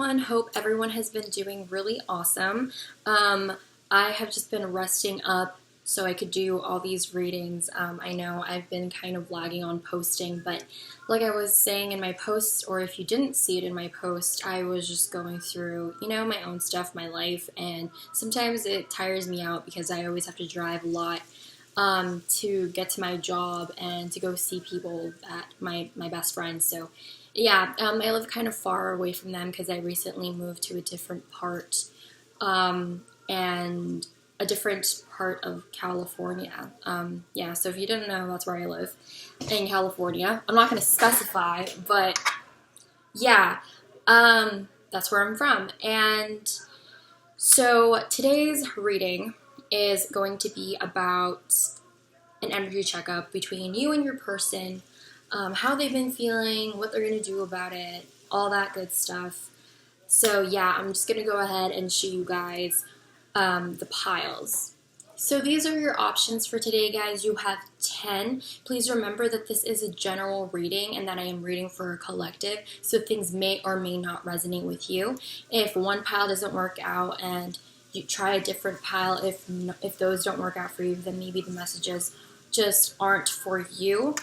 everyone. Hope everyone has been doing really awesome. I have just been resting up so I could do all these readings. I know I've been kind of lagging on posting, but like I was saying in my post, or if you didn't see it in my post, I was just going through, my own stuff, my life, and sometimes it tires me out because I always have to drive a lot to get to my job and to go see people, my best friends. So yeah, I live kind of far away from them because I recently moved to a different part, and a different part of California. Yeah, so if you didn't know, that's where I live, in California. I'm not going to specify, but yeah, that's where I'm from. And so today's reading is going to be about an energy checkup between you and your person, how they've been feeling, what they're going to do about it, all that good stuff. So yeah, I'm just going to go ahead and show you guys the piles. So these are your options for today, guys. You have 10. Please remember that this is a general reading and that I am reading for a collective, so things may or may not resonate with you. If one pile doesn't work out and you try a different pile, if those don't work out for you, then maybe the messages just aren't for you.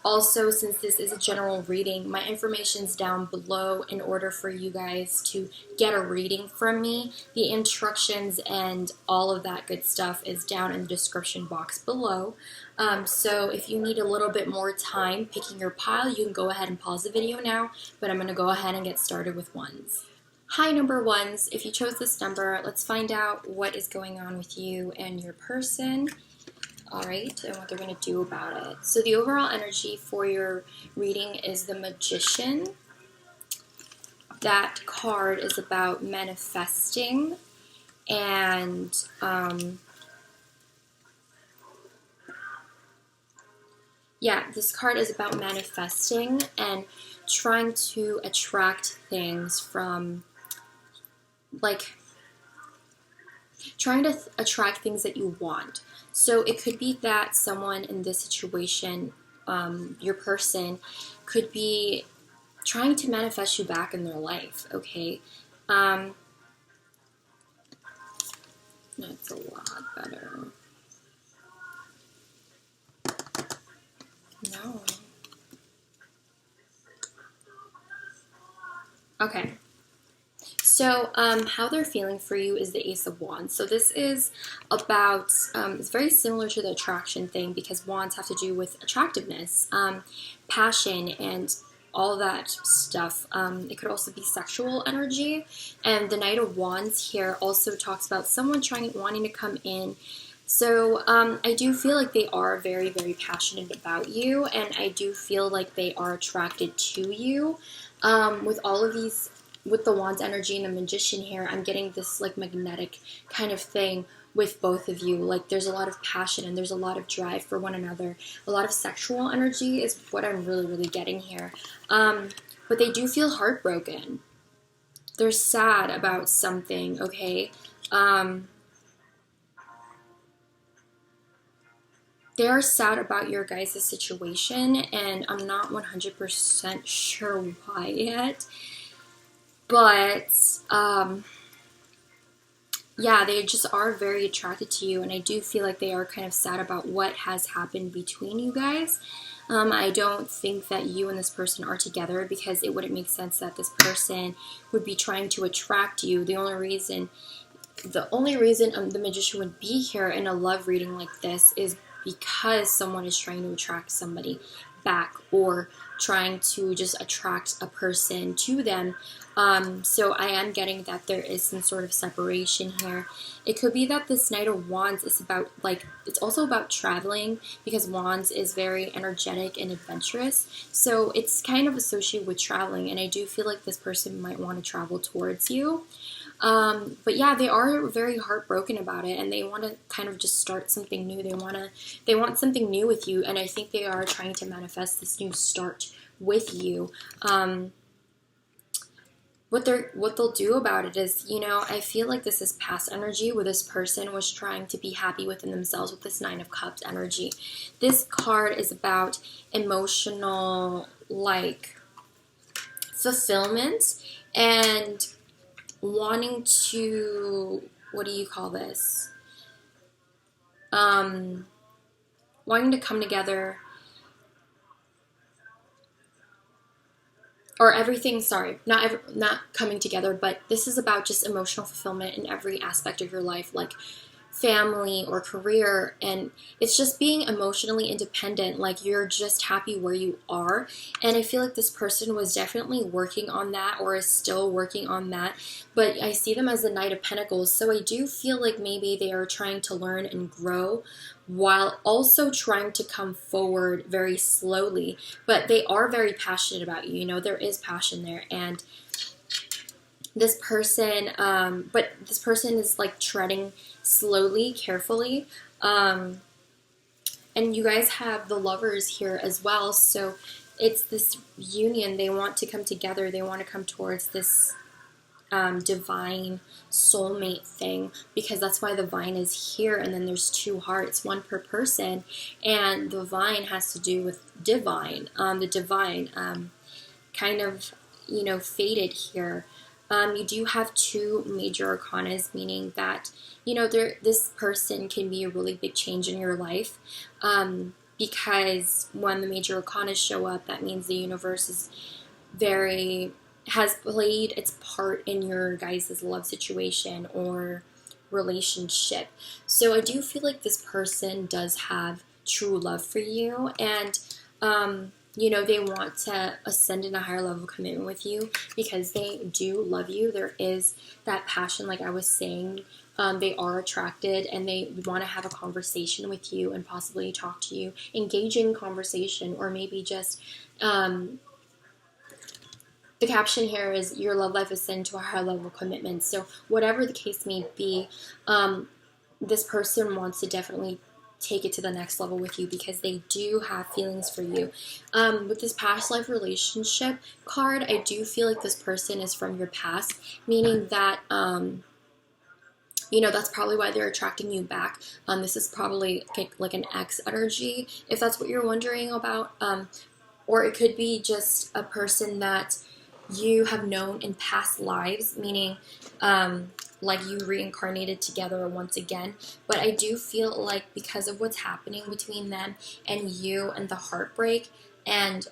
Also, since this is a general reading, my information's down below in order for you guys to get a reading from me. The instructions and all of that good stuff is down in the description box below. So if you need a little bit more time picking your pile, you can go ahead and pause the video now, but I'm going to go ahead and get started with ones. Hi, number ones. If you chose this number, let's find out what is going on with you and your person. All right, and what they're going to do about it. So the overall energy for your reading is the Magician. That card is about manifesting and this card is about manifesting and trying to attract things from, trying to attract things that you want. So it could be that someone in this situation, your person, could be trying to manifest you back in their life, okay? That's a lot better. No. Okay. So how they're feeling for you is the Ace of Wands. So this is about, it's very similar to the attraction thing because wands have to do with attractiveness, passion, and all that stuff. It could also be sexual energy. And the Knight of Wands here also talks about someone wanting to come in. So I do feel like they are very, very passionate about you, and I do feel like they are attracted to you. With all of these, with the Wands energy and the Magician here, I'm getting this like magnetic kind of thing with both of you. Like there's a lot of passion and there's a lot of drive for one another. A lot of sexual energy is what I'm really, really getting here. But they do feel heartbroken. They're sad about something, okay? They are sad about your guys' situation, and I'm not 100% sure why yet. But, yeah, they just are very attracted to you, and I do feel like they are kind of sad about what has happened between you guys. I don't think that you and this person are together because it wouldn't make sense that this person would be trying to attract you. The only reason the Magician would be here in a love reading like this is because someone is trying to attract somebody back or trying to just attract a person to them. So I am getting that there is some sort of separation here. It could be that this Knight of Wands is about, it's also about traveling because Wands is very energetic and adventurous. So it's kind of associated with traveling, and I do feel like this person might want to travel towards you. But yeah, they are very heartbroken about it, and they want to kind of just start something new. They want something new with you, and I think they are trying to manifest this new start with you. What they'll do about it is, I feel like this is past energy where this person was trying to be happy within themselves with this Nine of Cups energy. This card is about emotional, fulfillment and wanting to, what do you call this? Wanting to come together, or everything, sorry, not coming together, but this is about just emotional fulfillment in every aspect of your life, like family or career, and it's just being emotionally independent, like you're just happy where you are. And I feel like this person was definitely working on that, or is still working on that, but I see them as the Knight of Pentacles, so I do feel like maybe they are trying to learn and grow while also trying to come forward very slowly, but they are very passionate about you. You know, there is passion there, and this person, but this person is like treading slowly, carefully. And you guys have the Lovers here as well, so it's this union. They want to come together, they want to come towards this divine soulmate thing, because that's why the vine is here, and then there's two hearts, one per person, and the vine has to do with divine, the divine, kind of, you know, faded here. You do have two major arcanas, meaning that, you know, this person can be a really big change in your life, because when the major arcanas show up, that means the universe has played its part in your guys' love situation or relationship. So I do feel like this person does have true love for you, and you know, they want to ascend in a higher level of commitment with you because they do love you. There is that passion, like I was saying. They are attracted, and they want to have a conversation with you and possibly talk to you, engaging conversation, or maybe just the caption here is your love life is sent to a higher level of commitment. So whatever the case may be, this person wants to definitely take it to the next level with you because they do have feelings for you. With this past life relationship card, I do feel like this person is from your past, meaning that, you know, that's probably why they're attracting you back. This is probably like an ex energy, if that's what you're wondering about. Or it could be just a person that you have known in past lives, meaning like you reincarnated together once again. But I do feel like because of what's happening between them and you, and the heartbreak, and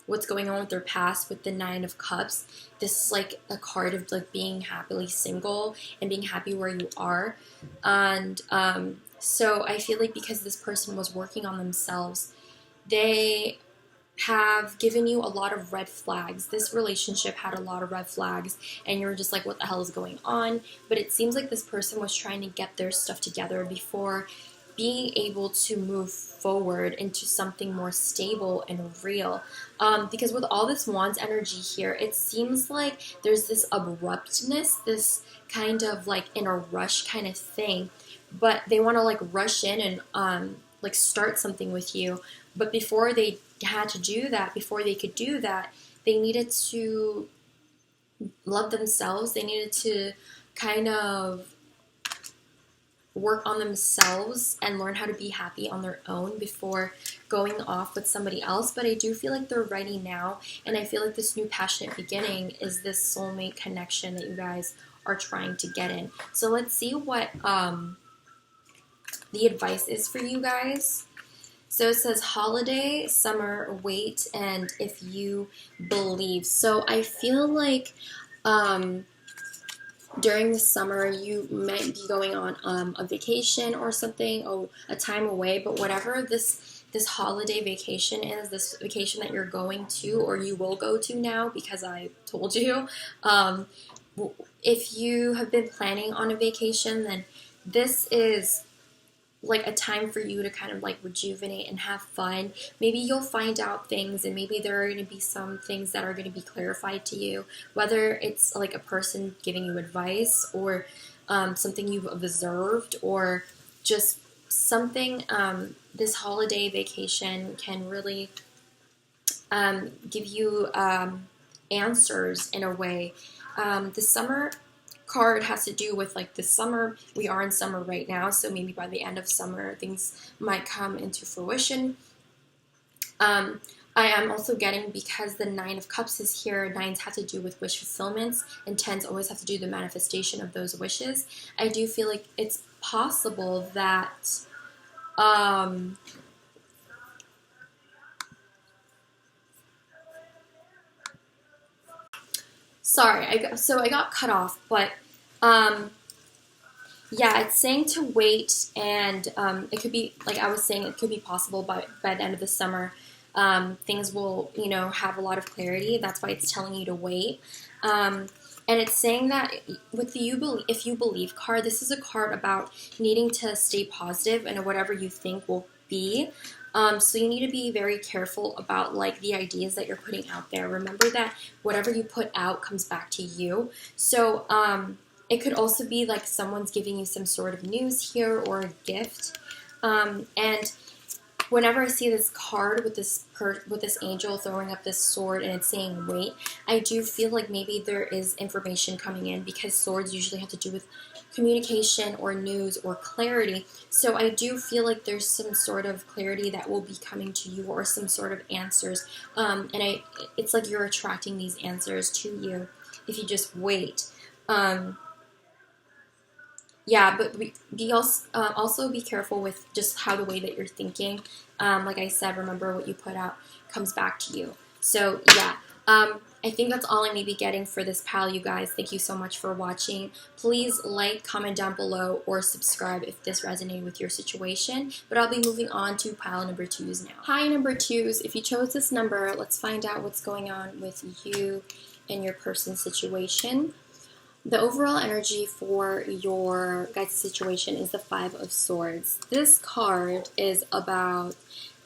what's going on with their past with the Nine of Cups, this is like a card of like being happily single and being happy where you are. And so I feel like because this person was working on themselves, they have given you a lot of red flags. This relationship had a lot of red flags, and you're just like, what the hell is going on? But it seems like this person was trying to get their stuff together before being able to move forward into something more stable and real. Because with all this Wands energy here, it seems like there's this abruptness, this kind of like in a rush kind of thing, but they want to like rush in and like start something with you. But before they had to do that, before they could do that, they needed to love themselves. They needed to kind of work on themselves and learn how to be happy on their own before going off with somebody else. But I do feel like they're ready now, and I feel like this new passionate beginning is this soulmate connection that you guys are trying to get in. So let's see what the advice is for you guys. So it says holiday, summer, wait, and if you believe. So I feel like during the summer you might be going on a vacation or something, or a time away, but whatever this holiday vacation is, this vacation that you're going to, or you will go to now because I told you, if you have been planning on a vacation, then this is like a time for you to kind of like rejuvenate and have fun. Maybe you'll find out things, and maybe there are going to be some things that are going to be clarified to you, whether it's like a person giving you advice, or something you've observed, or just something. This holiday vacation can really give you answers in a way. The summer card has to do with like the summer. We are in summer right now, so maybe by the end of summer things might come into fruition. I am also getting, because the Nine of Cups is here, nines have to do with wish fulfillments, and tens always have to do the manifestation of those wishes. I do feel like it's possible that sorry, I got cut off, but yeah, it's saying to wait, and it could be, like I was saying, it could be possible by the end of the summer. Things will, have a lot of clarity. That's why it's telling you to wait. And it's saying that with the if you believe card, this is a card about needing to stay positive in whatever you think will be. So you need to be very careful about like the ideas that you're putting out there. Remember that whatever you put out comes back to you. So it could also be like someone's giving you some sort of news here or a gift. And whenever I see this card with this angel throwing up this sword and it's saying wait, I do feel like maybe there is information coming in, because swords usually have to do with communication or news or clarity. So I do feel like there's some sort of clarity that will be coming to you, or some sort of answers. And it's like you're attracting these answers to you if you just wait. Yeah, but also be careful with just how the way that you're thinking. Like I said, remember what you put out comes back to you. So yeah, I think that's all I may be getting for this pile, you guys. Thank you so much for watching. Please like, comment down below, or subscribe if this resonated with your situation. But I'll be moving on to pile number 2s now. Hi, number 2s. If you chose this number, let's find out what's going on with you and your person's situation. The overall energy for your guys' situation is the Five of Swords. This card is about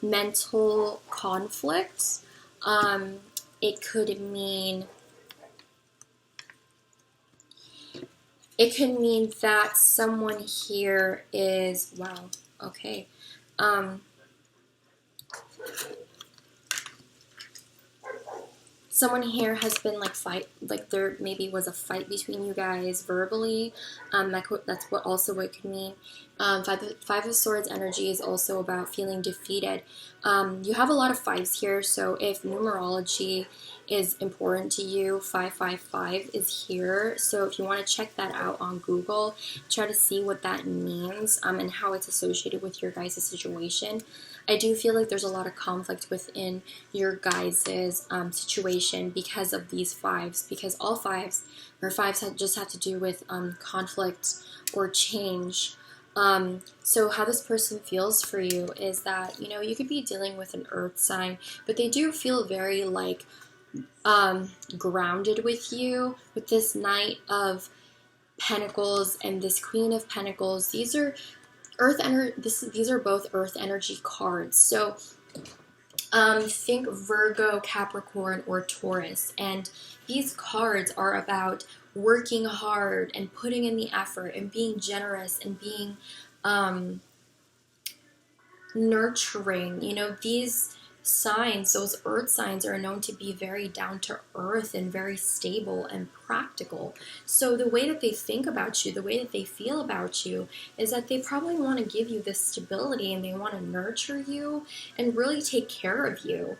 mental conflict. It could mean that someone here is, wow, okay. Someone here has been like there maybe was a fight between you guys verbally. That's what it could mean. Five of Swords energy is also about feeling defeated. You have a lot of fives here, so if numerology is important to you, 555 is here. So if you want to check that out on Google, try to see what that means and how it's associated with your guys' situation. I do feel like there's a lot of conflict within your guys' situation because of these fives, because all fives just have to do with conflict or change. So how this person feels for you is that, you could be dealing with an earth sign, but they do feel very like grounded with you. With this Knight of Pentacles and this Queen of Pentacles, these are these are both earth energy cards. So think Virgo, Capricorn, or Taurus, and these cards are about working hard and putting in the effort and being generous and being nurturing. These signs, those earth signs, are known to be very down to earth and very stable and practical. So the way that they think about you, the way that they feel about you, is that they probably want to give you this stability, and they want to nurture you and really take care of you.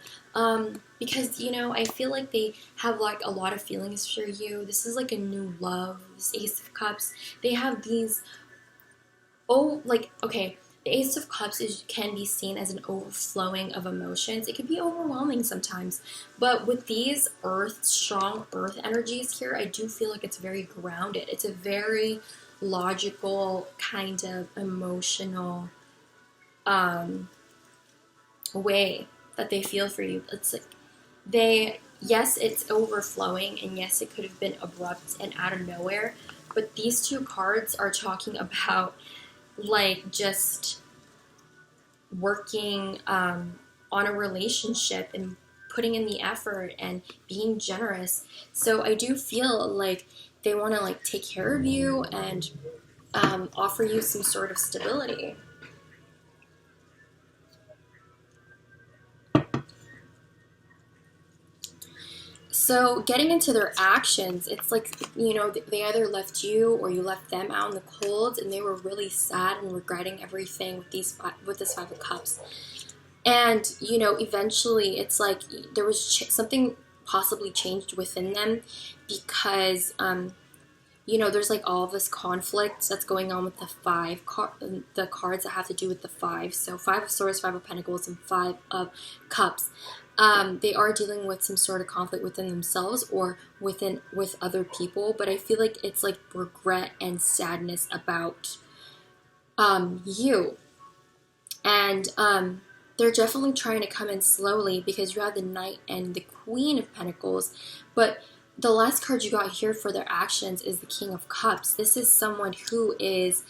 Because, I feel like they have like a lot of feelings for you. This is like a new love. This Ace of Cups, they have these, okay, the Ace of Cups can be seen as an overflowing of emotions. It can be overwhelming sometimes. But with these strong earth energies here, I do feel like it's very grounded. It's a very logical kind of emotional way that they feel for you. It's like yes, it's overflowing, and yes, it could have been abrupt and out of nowhere. But these two cards are talking about like just working on a relationship and putting in the effort and being generous. So I do feel like they want to like take care of you and offer you some sort of stability. So getting into their actions, it's like, they either left you or you left them out in the cold, and they were really sad and regretting everything with this Five of Cups. And, you know, eventually it's like there was something possibly changed within them because, you know, there's like all this conflict that's going on with the cards that have to do with the five. So Five of Swords, Five of Pentacles, and Five of Cups. They are dealing with some sort of conflict within themselves or with other people, but I feel like it's like regret and sadness about you. And they're definitely trying to come in slowly because you have the Knight and the Queen of Pentacles. But the last card you got here for their actions is the King of Cups. This is someone who is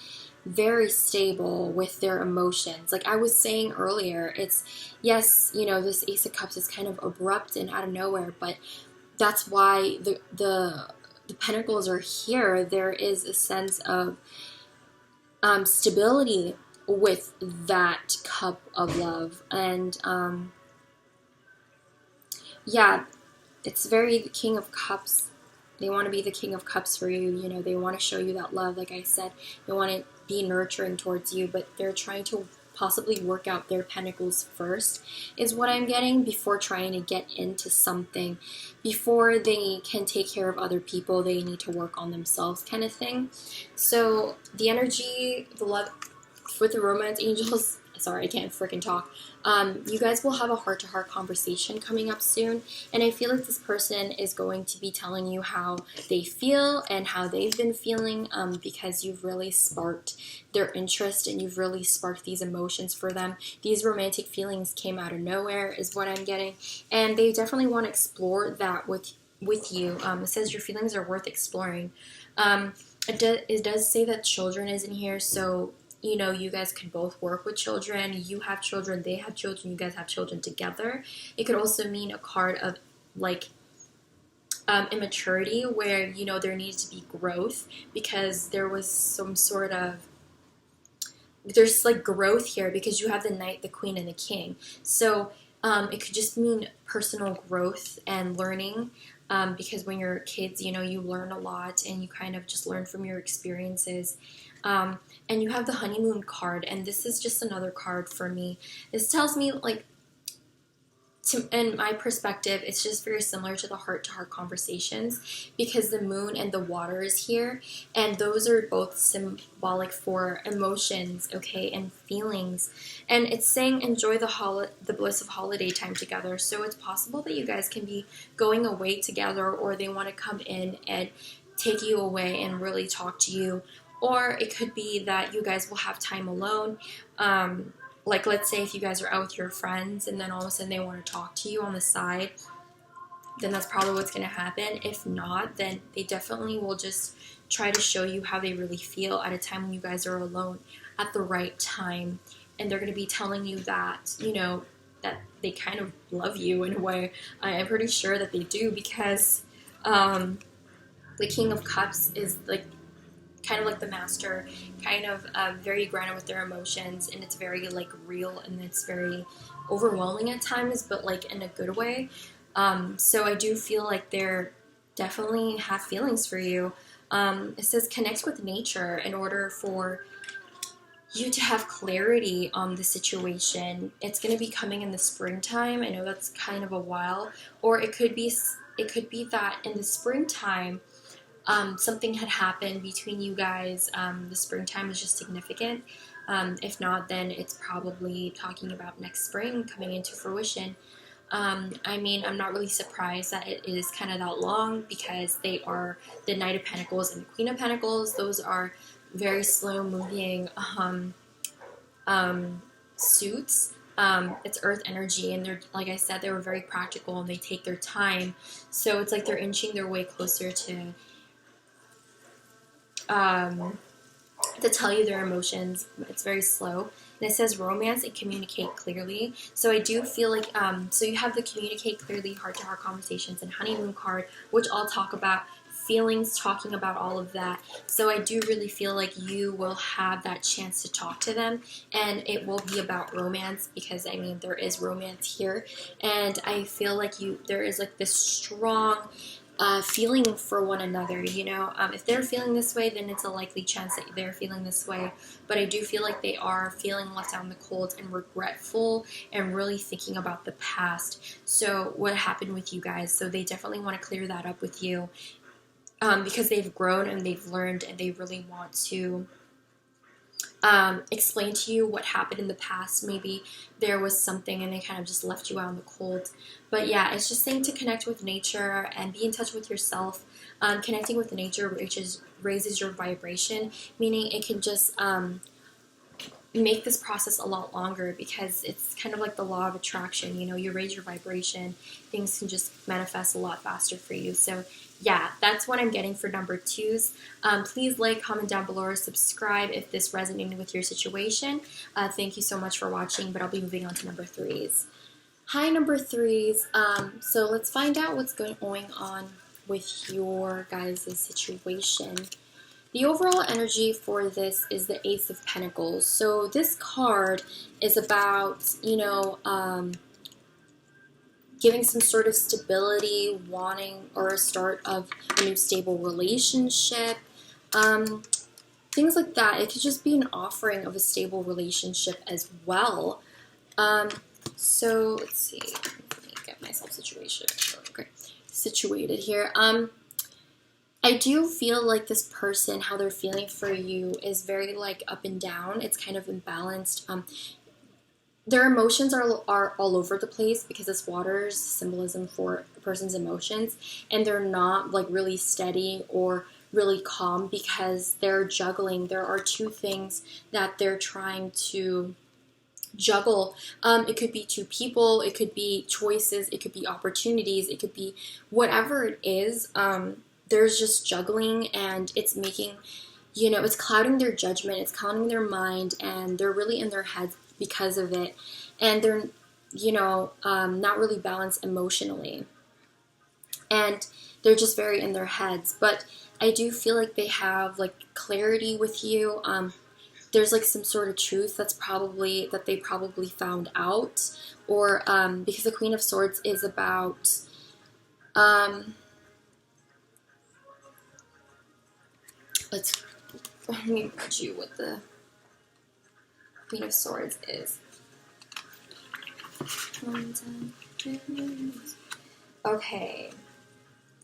very stable with their emotions. Like I was saying earlier, it's, yes, you know, this Ace of Cups is kind of abrupt and out of nowhere, but that's why the Pentacles are here. There is a sense of stability with that cup of love. And yeah, it's very the King of Cups. They want to be the King of Cups for you. You know, they want to show you that love. Like I said, they want to be nurturing towards you, but they're trying to possibly work out their pentacles first, is what I'm getting, before trying to get into something. Before they can take care of other people, they need to work on themselves, kind of thing. So the energy, the love with the romance angels, sorry, I can't freaking talk. You guys will have a heart-to-heart conversation coming up soon, and I feel like this person is going to be telling you how they feel and how they've been feeling, because you've really sparked their interest and you've really sparked these emotions for them. These romantic feelings came out of nowhere, is what I'm getting, and they definitely want to explore that with you. It says your feelings are worth exploring. It does say that children is in here, so you know, you guys could both work with children. You have children, they have children, you guys have children together. It could also mean a card of like immaturity, where, you know, there needs to be growth because there was some sort of, there's like growth here because you have the Knight, the Queen, and the King. So it could just mean personal growth and learning. Because when you're kids, you know, you learn a lot and you kind of just learn from your experiences. And you have the honeymoon card, and this is just another card for me. This tells me, like, in my perspective, it's just very similar to the heart-to-heart conversations because the moon and the water is here, and those are both symbolic for emotions, okay, and feelings. And it's saying enjoy the bliss of holiday time together. So it's possible that you guys can be going away together, or they want to come in and take you away and really talk to you. Or it could be that you guys will have time alone. Like, let's say if you guys are out with your friends and then all of a sudden they want to talk to you on the side, then that's probably what's going to happen. If not, then they definitely will just try to show you how they really feel at a time when you guys are alone at the right time. And they're going to be telling you that, you know, that they kind of love you in a way. I'm pretty sure that they do because the King of Cups is like kind of like the master, kind of very grounded with their emotions, and it's very like real, and it's very overwhelming at times, but like in a good way. So I do feel like they're definitely have feelings for you. It says connect with nature in order for you to have clarity on the situation. It's going to be coming in the springtime. I know that's kind of a while, or it could be that in the springtime something had happened between you guys. The springtime is just significant. If not, then it's probably talking about next spring coming into fruition. I mean, I'm not really surprised that it is kind of that long because they are the Knight of Pentacles and the Queen of Pentacles. Those are very slow-moving suits. It's earth energy, and they're, like I said, they were very practical and they take their time. So it's like they're inching their way closer to tell you their emotions. It's very slow. And it says romance and communicate clearly. So I do feel like, so you have the communicate clearly, heart-to-heart conversations, and honeymoon card, which all talk about feelings, talking about all of that. So I do really feel like you will have that chance to talk to them, and it will be about romance because, I mean, there is romance here. And I feel like there is like this strong feeling for one another, you know. If they're feeling this way, then it's a likely chance that they're feeling this way. But I do feel like they are feeling left out in the cold and regretful and really thinking about the past. So what happened with you guys? So they definitely want to clear that up with you, because they've grown and they've learned and they really want to explain to you what happened in the past. Maybe there was something and they kind of just left you out in the cold. But yeah, it's just saying to connect with nature and be in touch with yourself. Connecting with nature, which raises your vibration, meaning it can just make this process a lot longer, because it's kind of like the law of attraction. You know, you raise your vibration, things can just manifest a lot faster for you. So yeah, that's what I'm getting for number 2s. Please like, comment down below, or subscribe if this resonated with your situation. Thank you so much for watching, but I'll be moving on to number 3s. Hi, number 3s. So let's find out what's going on with your guys' situation. The overall energy for this is the Ace of Pentacles. So this card is about, you know, giving some sort of stability, wanting, or a start of a new stable relationship, things like that. It could just be an offering of a stable relationship as well. So let's see. Let me get myself situated here. I do feel like this person, how they're feeling for you, is very like up and down. It's kind of imbalanced. Their emotions are all over the place, because this water is symbolism for a person's emotions, and they're not like really steady or really calm, because they're juggling. There are 2 things that they're trying to juggle. It could be 2 people, it could be choices, it could be opportunities, it could be whatever it is. There's just juggling, and it's making, you know, it's clouding their judgment, it's clouding their mind, and they're really in their heads because of it. And they're, you know, not really balanced emotionally. And they're just very in their heads. But I do feel like they have like clarity with you. There's like some sort of truth that they probably found out. Or because the Queen of Swords is about let me read you what the Queen of Swords is. Okay.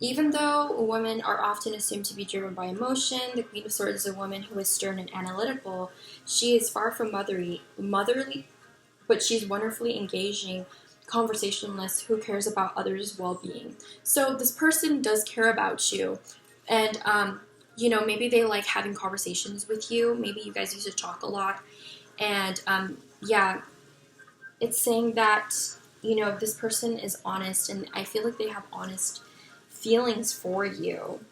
Even though women are often assumed to be driven by emotion, the Queen of Swords is a woman who is stern and analytical. She is far from motherly, but she's wonderfully engaging, conversationalist who cares about others' well-being. So this person does care about you, and you know, maybe they like having conversations with you. Maybe you guys used to talk a lot. And yeah, it's saying that, you know, this person is honest, and I feel like they have honest feelings for you.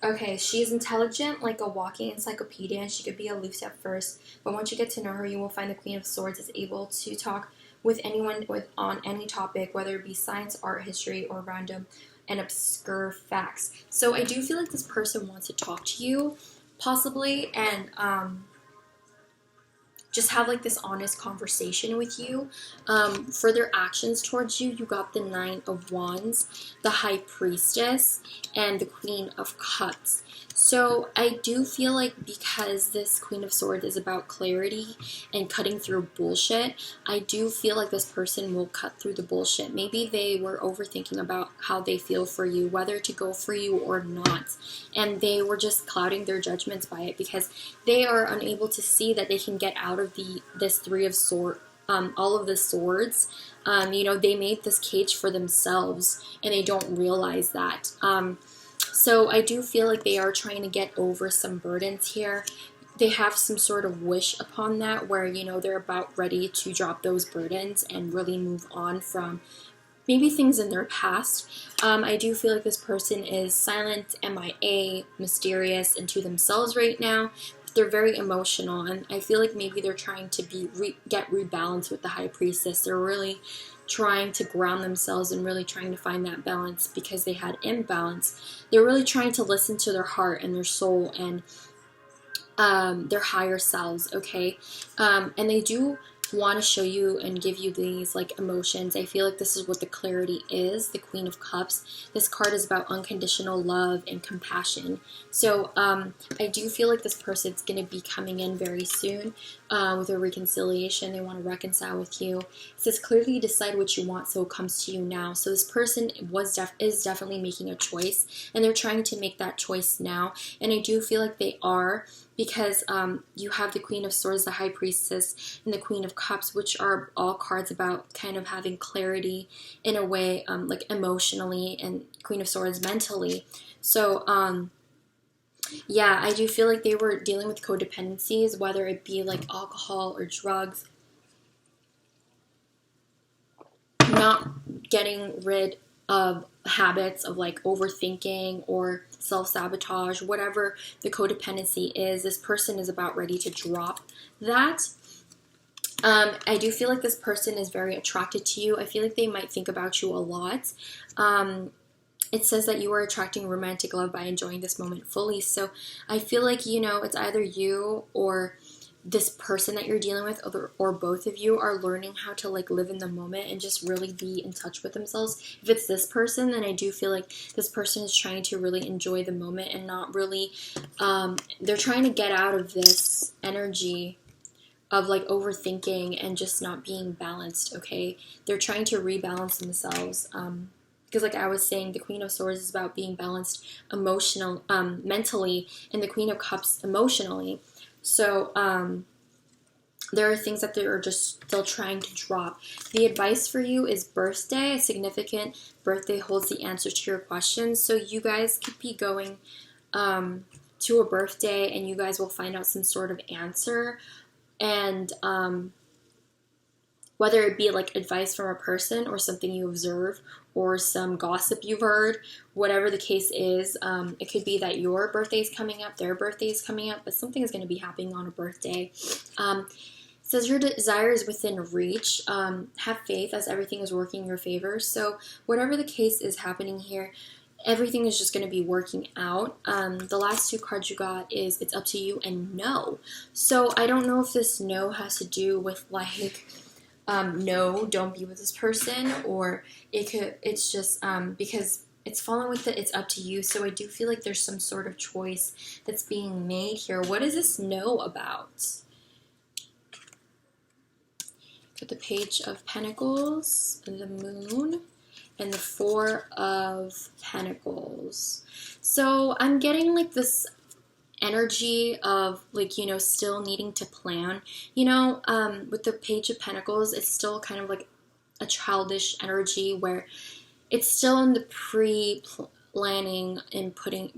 Okay, she is intelligent, like a walking encyclopedia, and she could be aloof at first, but once you get to know her, you will find the Queen of Swords is able to talk with anyone on any topic, whether it be science, art, history, or random and obscure facts. So I do feel like this person wants to talk to you, possibly, and just have like this honest conversation with you. For their actions towards you, you got the 9 of Wands, the High Priestess, and the Queen of Cups. So I do feel like because this Queen of Swords is about clarity and cutting through bullshit, I do feel like this person will cut through the bullshit. Maybe they were overthinking about how they feel for you, whether to go for you or not, and they were just clouding their judgments by it, because they are unable to see that they can get out of this 3 of Swords, all of the swords. You know, they made this cage for themselves, and they don't realize that. So I do feel like they are trying to get over some burdens here. They have some sort of wish upon that, where, you know, they're about ready to drop those burdens and really move on from maybe things in their past. I do feel like this person is silent, MIA, mysterious, and to themselves right now. They're very emotional, and I feel like maybe they're trying to get rebalanced with the High Priestess. They're really trying to ground themselves and really trying to find that balance, because they had imbalance. They're really trying to listen to their heart and their soul and their higher selves, okay? And they do want to show you and give you these like emotions. I feel like this is what the clarity is, the Queen of Cups. This card is about unconditional love and compassion. So I do feel like this person's going to be coming in very soon with a reconciliation. They want to reconcile with you. It says clearly decide what you want so it comes to you now. So this person is definitely making a choice, and they're trying to make that choice now. And I do feel like they are, because you have the Queen of Swords, the High Priestess, and the Queen of Cups, which are all cards about kind of having clarity in a way, like emotionally, and Queen of Swords mentally. So, yeah, I do feel like they were dealing with codependencies, whether it be like alcohol or drugs, not getting rid of habits of like overthinking or self-sabotage, whatever the codependency is. This person is about ready to drop that. I do feel like this person is very attracted to you. I feel like they might think about you a lot. It says that you are attracting romantic love by enjoying this moment fully. So I feel like, you know, it's either you or this person that you're dealing with, or both of you are learning how to like live in the moment and just really be in touch with themselves. If it's this person, then I do feel like this person is trying to really enjoy the moment and not really, they're trying to get out of this energy of like overthinking and just not being balanced, okay? They're trying to rebalance themselves. Because like I was saying, the Queen of Swords is about being balanced mentally, and the Queen of Cups emotionally. So there are things that they're just still trying to drop. The advice for you is birthday. A significant birthday holds the answer to your questions. So you guys could be going to a birthday, and you guys will find out some sort of answer. And whether it be like advice from a person or something you observe or some gossip you've heard, whatever the case is, it could be that your birthday is coming up, their birthday is coming up, but something is going to be happening on a birthday. It says your desire is within reach. Have faith as everything is working in your favor. So whatever the case is happening here, everything is just going to be working out. The last two cards you got is it's up to you and no. So I don't know if this no has to do with like, no, don't be with this person, or it's just because it's following with it's up to you. So I do feel like there's some sort of choice that's being made here. What is this no about? Got the Page of Pentacles, the Moon, and the Four of Pentacles. So I'm getting like this energy of like, you know, still needing to plan, you know, with the Page of Pentacles, it's still kind of like a childish energy where it's still in the pre-planning and putting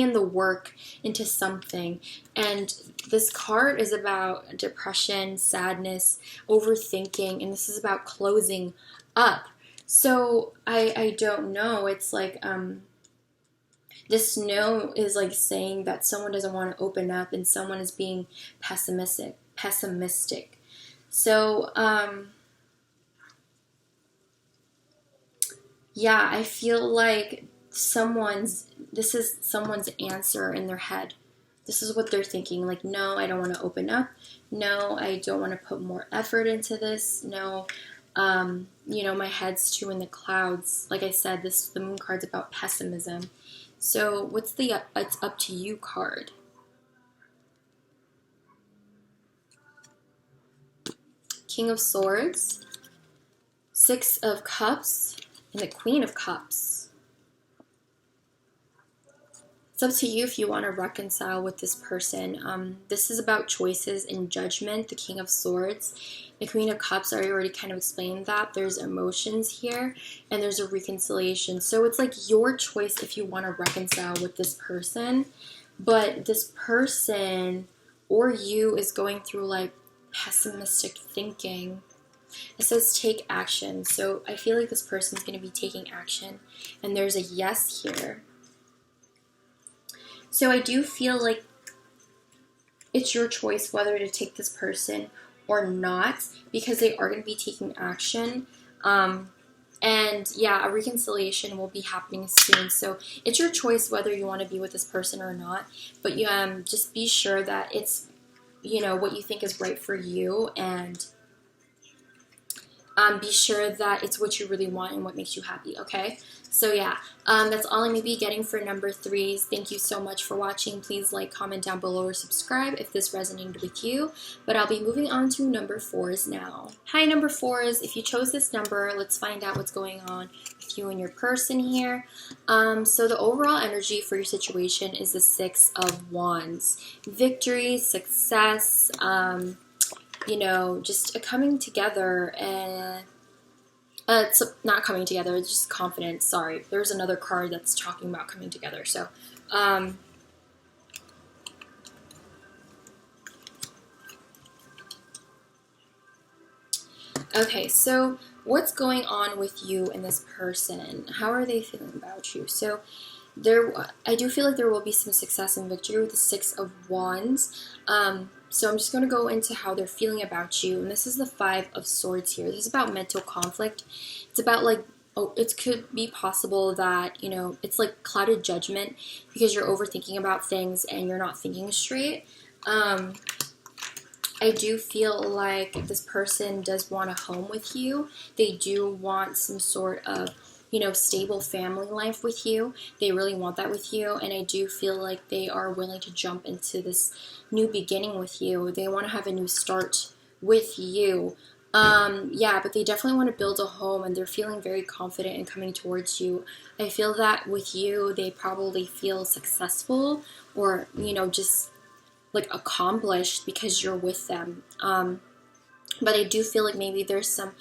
in the work into something. And this card is about depression, sadness, overthinking, and this is about closing up. So I don't know, it's like this no is like saying that someone doesn't want to open up and someone is being pessimistic. So, yeah, I feel like this is someone's answer in their head. This is what they're thinking. Like, no, I don't want to open up. No, I don't want to put more effort into this. No, you know, my head's too in the clouds. Like I said, the Moon card's about pessimism. So what's the it's up to you card? King of Swords, Six of Cups, and the Queen of Cups. It's up to you if you want to reconcile with this person. This is about choices and judgment, the King of Swords. The Queen of Cups, I already kind of explained that. There's emotions here, and there's a reconciliation. So it's like your choice if you want to reconcile with this person. But this person or you is going through like pessimistic thinking. It says take action. So I feel like this person's going to be taking action. And there's a yes here. So I do feel like it's your choice whether to take this person or not, because they are going to be taking action. And yeah, a reconciliation will be happening soon. So it's your choice whether you want to be with this person or not. But you just be sure that it's what you think is right for you, and be sure that it's what you really want and what makes you happy, okay? So yeah, that's all I'm going to be getting for number 3s. Thank you so much for watching. Please like, comment down below, or subscribe if this resonated with you. But I'll be moving on to number 4s now. Hi, number 4s. If you chose this number, let's find out what's going on with you and your person here. So the overall energy for your situation is the 6 of Wands. Victory, success, just a coming together, and it's not coming together, it's just confidence. Sorry, there's another card that's talking about coming together. So, okay, so what's going on with you and this person? How are they feeling about you? So, I do feel like there will be some success and victory with the 6 of Wands. So I'm just going to go into how they're feeling about you. And this is the 5 of Swords here. This is about mental conflict. It's about it could be possible that, it's like clouded judgment because you're overthinking about things and you're not thinking straight. I do feel like this person does want a home with you. They do want some sort of stable family life with you. They really want that with you, and I do feel like they are willing to jump into this new beginning with you. They want to have a new start with you. Yeah, but they definitely want to build a home, and they're feeling very confident in coming towards you. I feel that with you, they probably feel successful or, just like accomplished because you're with them. But I do feel like maybe there's some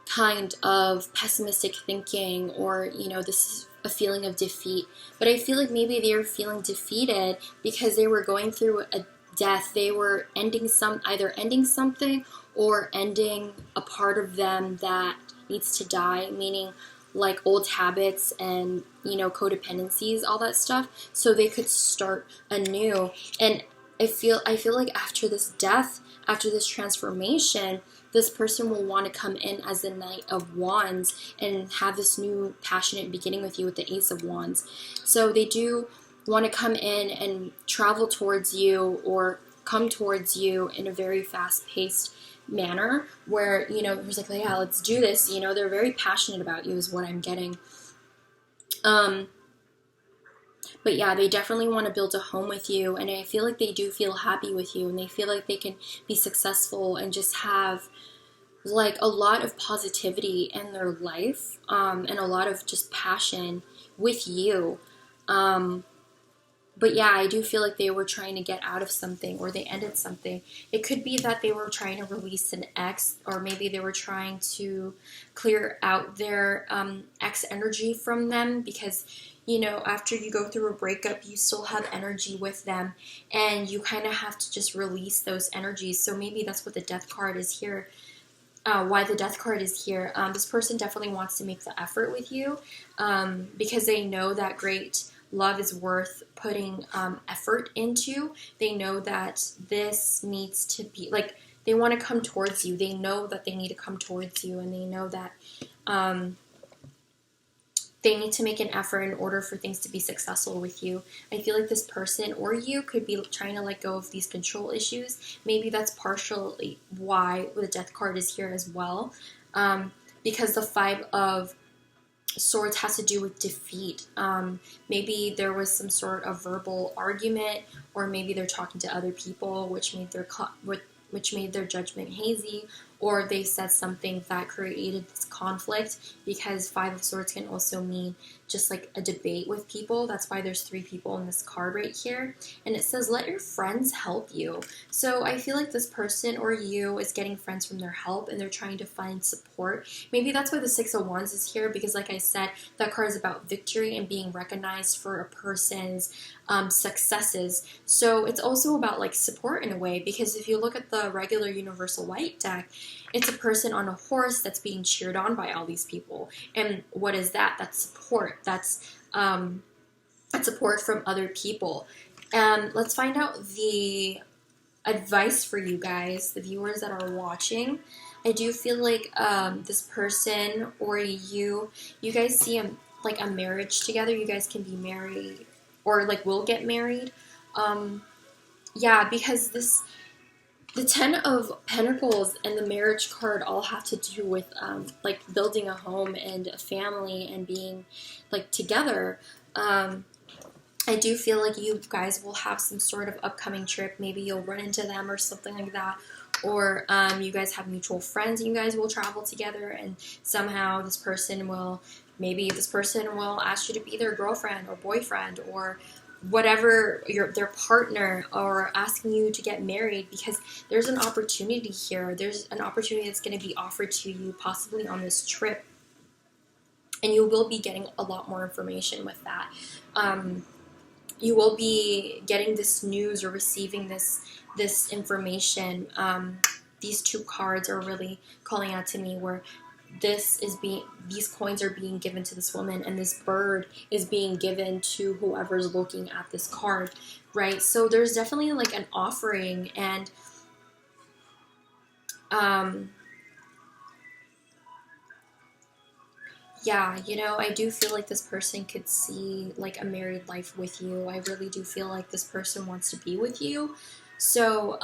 kind of pessimistic thinking, or this is a feeling of defeat. But I feel like maybe they're feeling defeated because they were going through a death. They were either ending something or ending a part of them that needs to die, meaning like old habits and codependencies, all that stuff, so they could start anew. And I feel like after this death, after this transformation, this person will want to come in as the Knight of Wands and have this new passionate beginning with you with the Ace of Wands. So they do want to come in and travel towards you or come towards you in a very fast-paced manner where, there's like, yeah, let's do this. They're very passionate about you is what I'm getting. But yeah, they definitely want to build a home with you, and I feel like they do feel happy with you, and they feel like they can be successful and just have like a lot of positivity in their life, and a lot of just passion with you. But yeah, I do feel like they were trying to get out of something, or they ended something. It could be that they were trying to release an ex, or maybe they were trying to clear out their ex energy from them because, after you go through a breakup, you still have energy with them, and you kind of have to just release those energies. So maybe that's what the Death card is here. Why the Death card is here. This person definitely wants to make the effort with you because they know that great love is worth putting effort into. They know that this needs to be, they want to come towards you. They know that they need to come towards you, and they know that they need to make an effort in order for things to be successful with you. I feel like this person or you could be trying to let go of these control issues. Maybe that's partially why the Death card is here as well. Because the 5 of Swords has to do with defeat. Maybe there was some sort of verbal argument, or maybe they're talking to other people, which made their judgment hazy, or they said something that created this conflict, because 5 of Swords can also mean just like a debate with people. That's why there's 3 people in this card right here. And it says, let your friends help you. So I feel like this person or you is getting friends from their help, and they're trying to find support. Maybe that's why the 6 of Wands is here, because like I said, that card is about victory and being recognized for a person's successes. So it's also about like support in a way, because if you look at the regular Universal White deck, it's a person on a horse that's being cheered on by all these people. And what is that? That's support. That's support from other people. And let's find out the advice for you guys, the viewers that are watching. I do feel like this person or you guys see a marriage together. You guys can be married, or like will get married. Yeah, because the Ten of Pentacles and the Marriage card all have to do with like building a home and a family and being like together. I do feel like you guys will have some sort of upcoming trip. Maybe you'll run into them or something like that. Or you guys have mutual friends and you guys will travel together, and somehow this person will, maybe this person will ask you to be their girlfriend or boyfriend or whatever, their partner, or asking you to get married, because there's an opportunity here. There's an opportunity that's going to be offered to you possibly on this trip, and you will be getting a lot more information with that. You will be getting this news or receiving this information. These two cards are really calling out to me, where these coins are being given to this woman, and this bird is being given to whoever's looking at this card, right? So there's definitely like an offering, and yeah, you know, I do feel like this person could see like a married life with you. I really do feel like this person wants to be with you. So,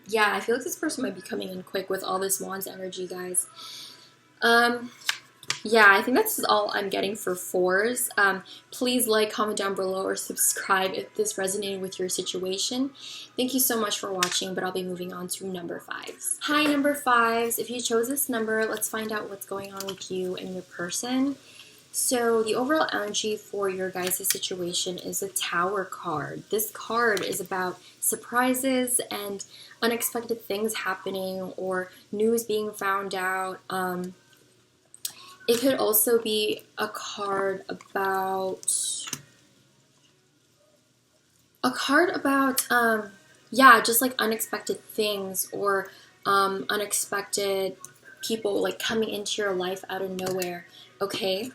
yeah, I feel like this person might be coming in quick with all this Wands energy, guys. Yeah, I think that's all I'm getting for fours. Please like, comment down below, or subscribe if this resonated with your situation. Thank you so much for watching, but I'll be moving on to number fives. Hi, number fives. If you chose this number, let's find out what's going on with you and your person. So the overall energy for your guys' situation is a Tower card. This card is about surprises and unexpected things happening, or news being found out. It could also be a card about, yeah, just like unexpected things, or unexpected people like coming into your life out of nowhere, okay?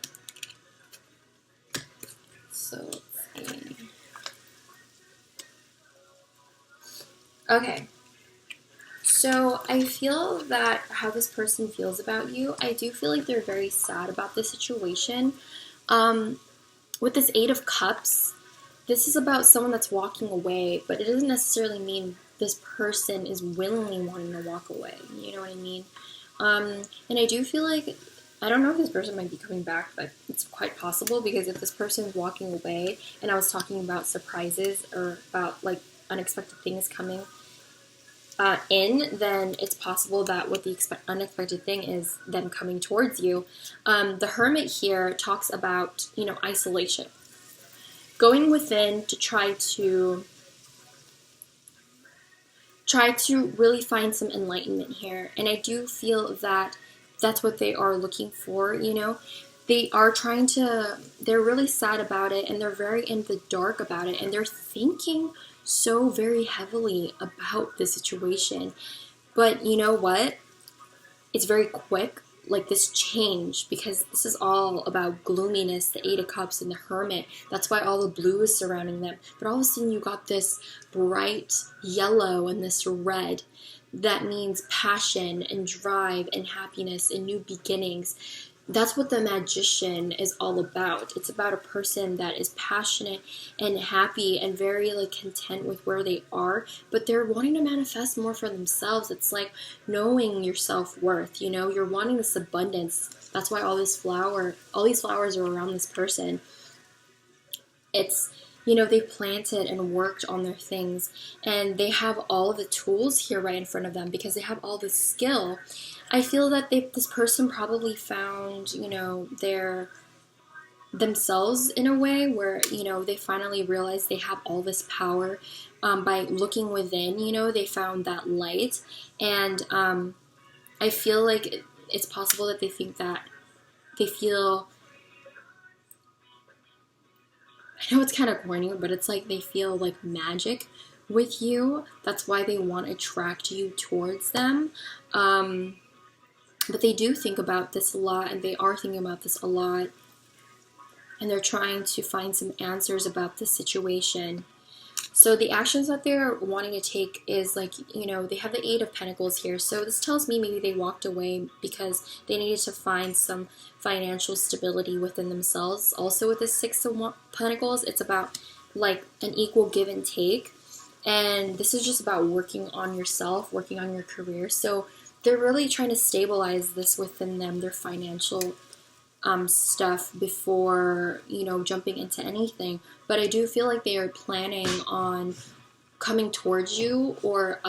So, let's see. Okay. So I feel that how this person feels about you, I do feel like they're very sad about the situation. With this Eight of Cups, this is about someone that's walking away, but it doesn't necessarily mean this person is willingly wanting to walk away. You know what I mean? And I do feel like, I don't know if this person might be coming back, but it's quite possible, because if this person is walking away, and I was talking about surprises or about like unexpected things coming then it's possible that what the unexpected thing is them coming towards you. The Hermit here talks about, you know, isolation. Going within to try to really find some enlightenment here. And I do feel that that's what they are looking for, you know. They are they're really sad about it, and they're very in the dark about it, and they're thinking so very heavily about the situation. But you know what? It's very quick, like this change, because this is all about gloominess, the Eight of Cups and the Hermit. That's why all the blue is surrounding them. But all of a sudden you got this bright yellow and this red. That means passion and drive and happiness and new beginnings. That's what the Magician is all about. It's about a person that is passionate and happy and very like content with where they are, but they're wanting to manifest more for themselves. It's like knowing your self-worth, you know, you're wanting this abundance. That's why all these flowers are around this person. It's, you know, they planted and worked on their things, and they have all of the tools here right in front of them because they have all the skill. I feel that this person probably found, you know, themselves in a way where, you know, they finally realized they have all this power by looking within, you know, they found that light. And I feel like it's possible that they think that they feel, I know it's kind of corny, but it's like they feel like magic with you. That's why they want to attract you towards them. But they do think about this a lot, and they are thinking about this a lot. And they're trying to find some answers about this situation. So the actions that they're wanting to take is like, you know, they have the Eight of Pentacles here. So this tells me maybe they walked away because they needed to find some financial stability within themselves. Also with the Six of Pentacles, it's about like an equal give and take. And this is just about working on yourself, working on your career. So they're really trying to stabilize this within them, their financial stuff before, jumping into anything. But I do feel like they are planning on coming towards you, or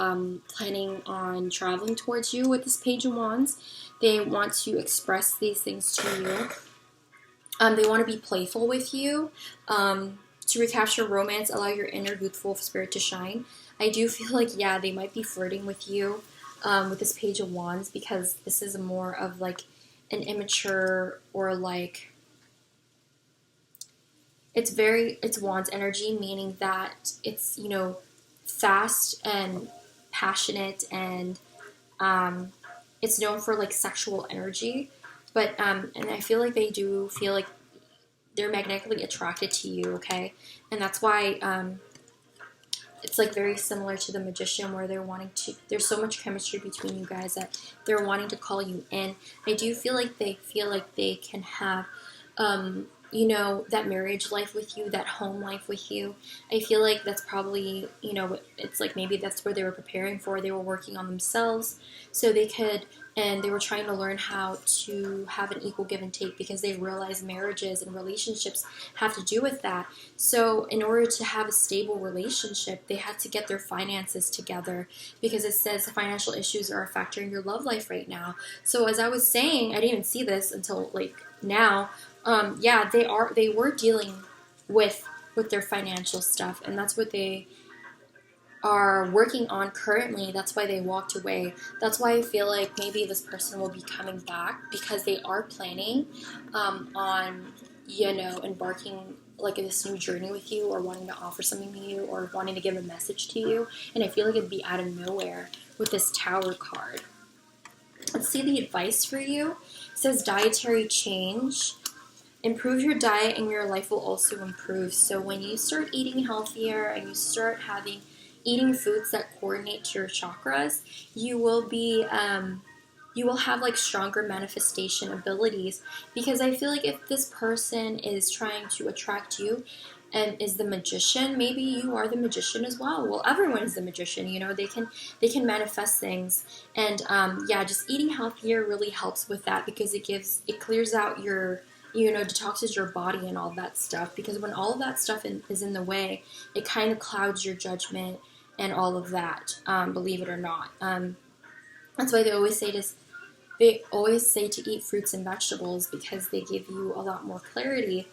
planning on traveling towards you with this Page of Wands. They want to express these things to you. They want to be playful with you. To recapture romance, allow your inner youthful spirit to shine. I do feel like, yeah, they might be flirting with you with this Page of Wands, because this is more of like an immature, or like, it's Wands energy, meaning that it's, fast and passionate, and it's known for like sexual energy. But and I feel like they do feel like they're magnetically attracted to you, okay? And that's why it's like very similar to the Magician, where there's so much chemistry between you guys that they're wanting to call you in. I do feel like they can have that marriage life with you, that home life with you. I feel like that's probably, it's like maybe that's where they were preparing for. They were working on themselves so they could, and they were trying to learn how to have an equal give and take, because they realized marriages and relationships have to do with that. So in order to have a stable relationship, they had to get their finances together, because it says financial issues are a factor in your love life right now. So as I was saying, I didn't even see this until like now. They were dealing with their financial stuff, and that's what they are working on currently. That's why they walked away. That's why I feel like maybe this person will be coming back, because they are planning on, embarking like this new journey with you, or wanting to offer something to you, or wanting to give a message to you. And I feel like it'd be out of nowhere with this Tower card. Let's see the advice for you. It says dietary change. Improve your diet and your life will also improve. So when you start eating healthier and you start eating foods that coordinate to your chakras, you will have like stronger manifestation abilities. Because I feel like if this person is trying to attract you and is the Magician, maybe you are the Magician as well. Well, everyone is the Magician, they can manifest things. And just eating healthier really helps with that, because it clears out your, detoxes your body and all that stuff. Because when all of that stuff is in the way, it kind of clouds your judgment and all of that, believe it or not. That's why they always say to eat fruits and vegetables, because they give you a lot more clarity.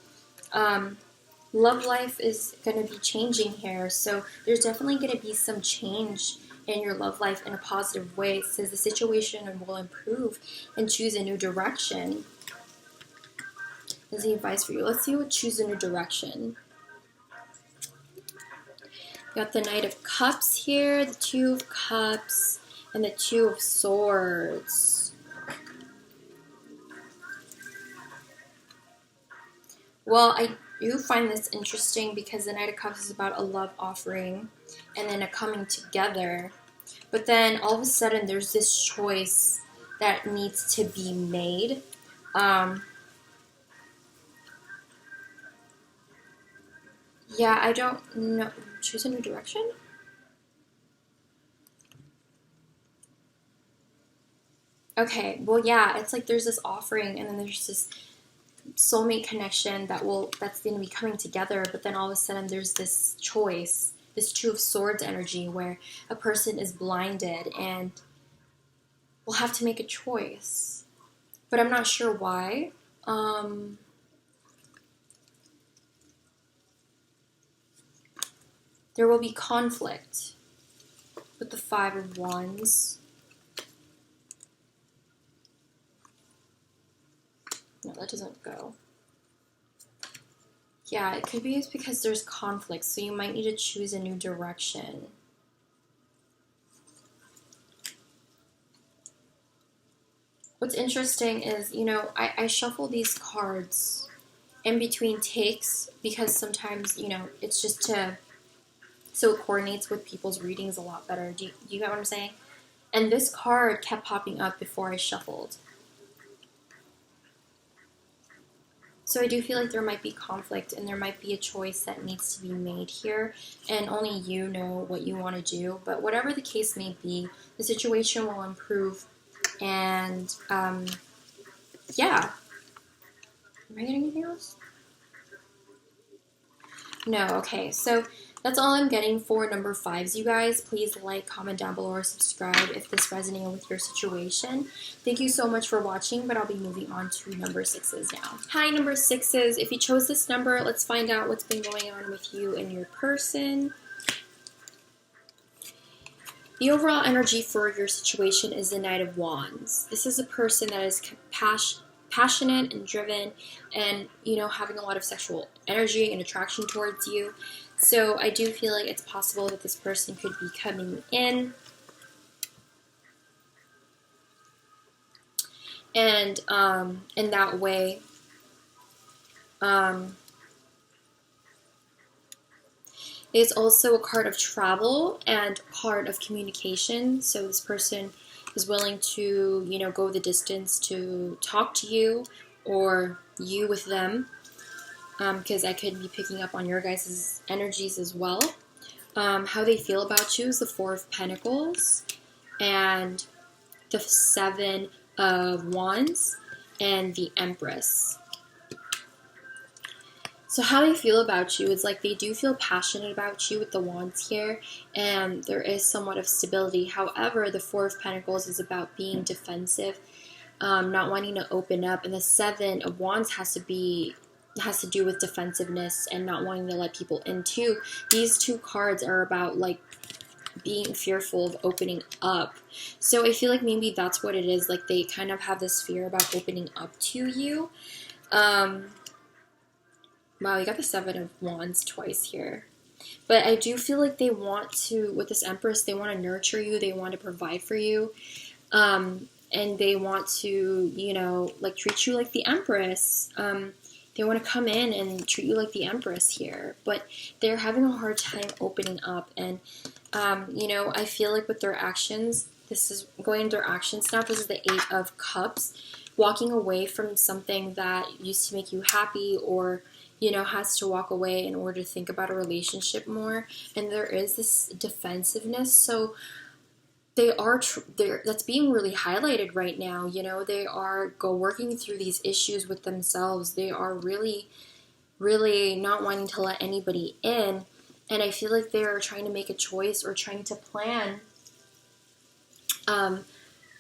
Love life is going to be changing here, so there's definitely going to be some change in your love life in a positive way. It says the situation will improve and choose a new direction. Is the advice for you. Let's see what choose a new direction. You got the Knight of Cups here, the Two of Cups, and the Two of Swords. Well, I do find this interesting, because the Knight of Cups is about a love offering and then a coming together. But then all of a sudden there's this choice that needs to be made. I don't know. Choose a new direction? Okay, well, yeah, it's like there's this offering, and then there's this soulmate connection that's going to be coming together, but then all of a sudden there's this choice, this Two of Swords energy, where a person is blinded and will have to make a choice. But I'm not sure why. There will be conflict with the Five of Wands. No, that doesn't go. Yeah, it could be because there's conflict, so you might need to choose a new direction. What's interesting is, I shuffle these cards in between takes, because sometimes, it's just so it coordinates with people's readings a lot better. Do you get what I'm saying? And this card kept popping up before I shuffled. So I do feel like there might be conflict and there might be a choice that needs to be made here, and only you know what you want to do. But whatever the case may be, the situation will improve. And yeah. Am I getting anything else? No, okay. So that's all I'm getting for number 5s, you guys. Please like, comment down below, or subscribe if this resonated with your situation. Thank you so much for watching, but I'll be moving on to number 6s now. Hi, number 6s. If you chose this number, let's find out what's been going on with you and your person. The overall energy for your situation is the Knight of Wands. This is a person that is passionate and driven, and having a lot of sexual energy and attraction towards you. So I do feel like it's possible that this person could be coming in and in that way it's also a card of travel and card of communication. So this person is willing to, go the distance to talk to you, or you with them, because I could be picking up on your guys' energies as well. How they feel about you is the 4 of Pentacles and the 7 of Wands and the Empress. So how they feel about you is like they do feel passionate about you with the Wands here, and there is somewhat of stability. However, the 4 of Pentacles is about being defensive, not wanting to open up, and the 7 of Wands has to do with defensiveness and not wanting to let people in too. These 2 cards are about like being fearful of opening up. So I feel like maybe that's what it is. Like they kind of have this fear about opening up to you. Wow, you got the 7 of Wands twice here. But I do feel like they want to, with this Empress, they want to nurture you. They want to provide for you. And they want to, treat you like the Empress. They want to come in and treat you like the Empress here. But they're having a hard time opening up. And, I feel like with their actions, this is going into their actions now. This is the 8 of Cups. Walking away from something that used to make you happy, or has to walk away in order to think about a relationship more. And there is this defensiveness. So that's being really highlighted right now. They are working through these issues with themselves. They are really, really not wanting to let anybody in. And I feel like they're trying to make a choice or trying to plan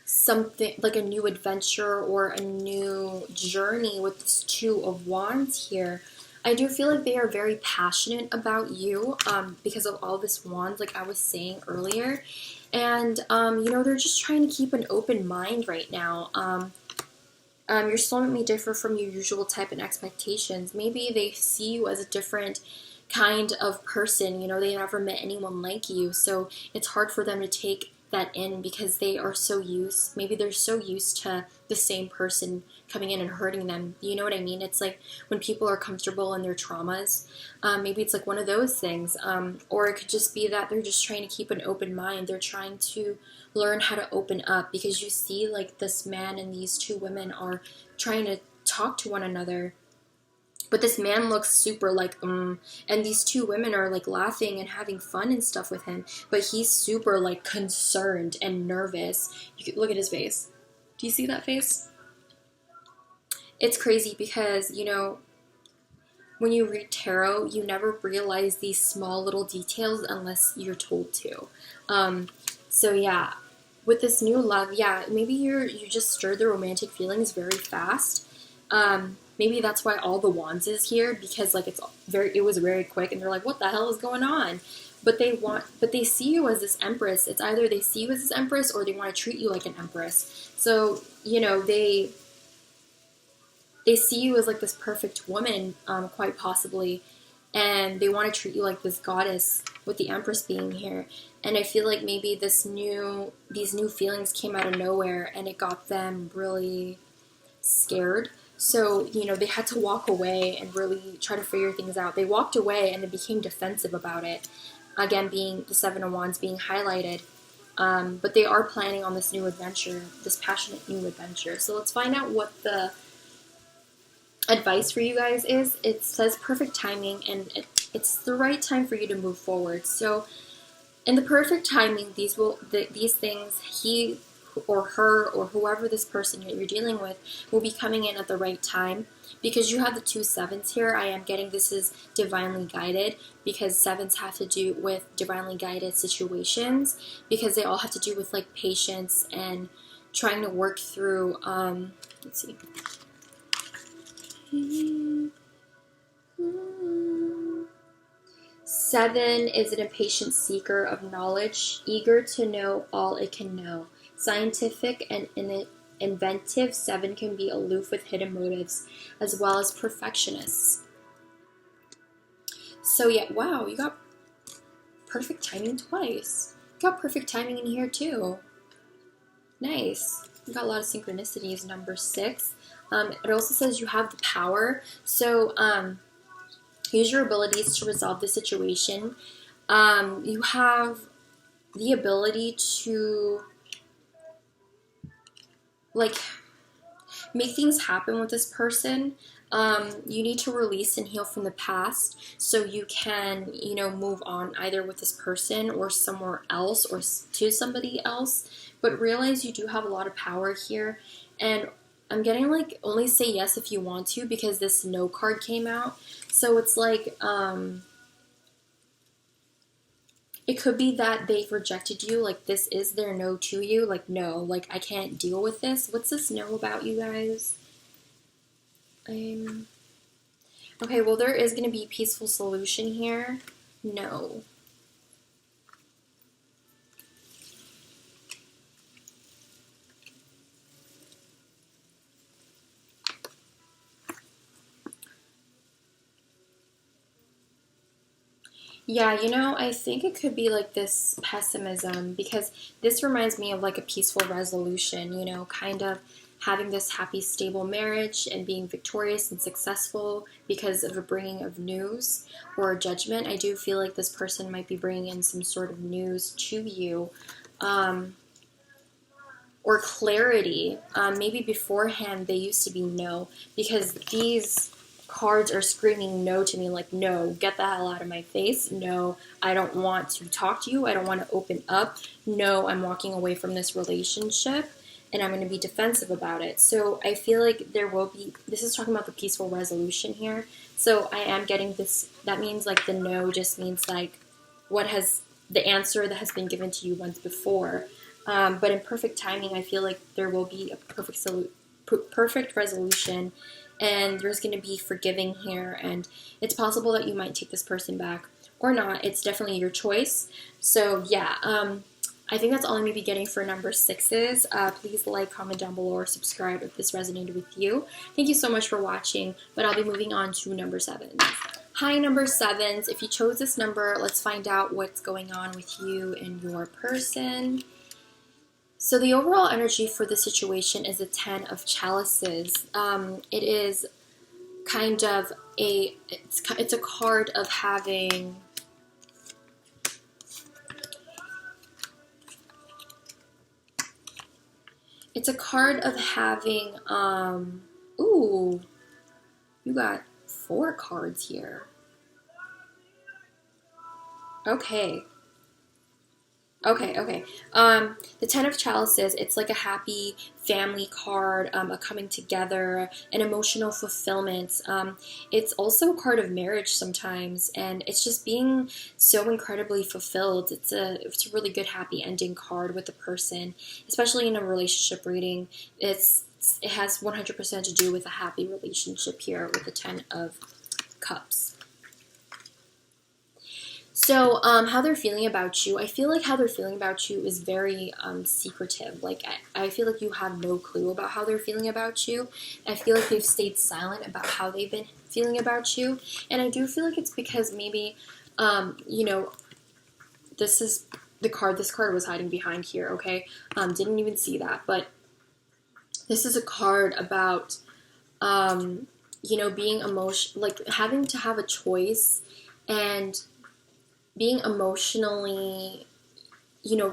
something like a new adventure or a new journey with this 2 of Wands here. I do feel like they are very passionate about you because of all this Wands, like I was saying earlier. And, they're just trying to keep an open mind right now. Your soulmate may differ from your usual type and expectations. Maybe they see you as a different kind of person. They never met anyone like you. So it's hard for them to take that in because they're so used to the same person coming in and hurting them. You know what I mean? It's like when people are comfortable in their traumas, maybe it's like one of those things, or it could just be that they're just trying to keep an open mind. They're trying to learn how to open up, because you see like this man and these 2 women are trying to talk to one another. But this man looks super like, and these 2 women are like laughing and having fun and stuff with him. But he's super like concerned and nervous. You can look at his face. Do you see that face? It's crazy because, when you read tarot, you never realize these small little details unless you're told to. So yeah, with this new love, yeah, maybe you just stirred the romantic feelings very fast. Maybe that's why all the Wands is here, because like it was very quick, and they're like, what the hell is going on? But they see you as this Empress. It's either they see you as this Empress or they want to treat you like an Empress. So, they see you as like this perfect woman, quite possibly, and they want to treat you like this goddess with the Empress being here. And I feel like maybe these new feelings came out of nowhere, and it got them really scared. So, they had to walk away and really try to figure things out. They walked away and they became defensive about it. Again, being the 7 of Wands being highlighted. But they are planning on this new adventure, this passionate new adventure. So let's find out what the advice for you guys is, it says perfect timing, and it's the right time for you to move forward. So in the perfect timing, these things, he or her or whoever this person you're dealing with will be coming in at the right time, because you have the 2 sevens here. I am getting this is divinely guided, because sevens have to do with divinely guided situations, because they all have to do with like patience and trying to work through let's see. 7 is an impatient seeker of knowledge, eager to know all it can know. Scientific and inventive. 7 can be aloof with hidden motives, as well as perfectionists. So yeah, wow, you got perfect timing twice. You got perfect timing in here too. Nice. You got a lot of synchronicities. Number 6. It also says you have the power. So use your abilities to resolve the situation. You have the ability to like make things happen with this person. You need to release and heal from the past so you can, move on either with this person or somewhere else or to somebody else. But realize you do have a lot of power here. And I'm getting like only say yes if you want to, because this no card came out. So it's like, it could be that they've rejected you, like this is their no to you, like no, like I can't deal with this. What's this no about, you guys? Okay, well there is going to be a peaceful solution here. No. Yeah, I think it could be like this pessimism, because this reminds me of like a peaceful resolution, kind of having this happy, stable marriage and being victorious and successful because of a bringing of news or a judgment. I do feel like this person might be bringing in some sort of news to you, or clarity. Maybe beforehand they used to be no, because these cards are screaming no to me, like no, get the hell out of my face. No, I don't want to talk to you. I don't want to open up. No, I'm walking away from this relationship, and I'm going to be defensive about it. So I feel like this is talking about the peaceful resolution here. So I am getting this, that means like the no just means like the answer that has been given to you once before. But in perfect timing, I feel like there will be a perfect resolution, and there's going to be forgiving here, and it's possible that you might take this person back or not. It's definitely your choice. So yeah, I think that's all I'm going to be getting for number 6s. Please like, comment down below, or subscribe if this resonated with you. Thank you so much for watching, but I'll be moving on to number 7s. Hi, number 7s. If you chose this number, let's find out what's going on with you and your person. So the overall energy for the situation is the 10 of chalices. It is kind of it's a card of having ooh, you got 4 cards here. Okay. The 10 of chalices, it's like a happy family card, a coming together, an emotional fulfillment. It's also a card of marriage sometimes, and it's just being so incredibly fulfilled. It's a really good happy ending card with the person, especially in a relationship reading. It has 100% to do with a happy relationship here with the 10 of cups. So, how they're feeling about you, I feel like how they're feeling about you is very secretive. Like, I feel like you have no clue about how they're feeling about you. I feel like they've stayed silent about how they've been feeling about you. And I do feel like it's because maybe, this is the card. This card was hiding behind here, okay? Didn't even see that. But this is a card about, being like having to have a choice and being emotionally,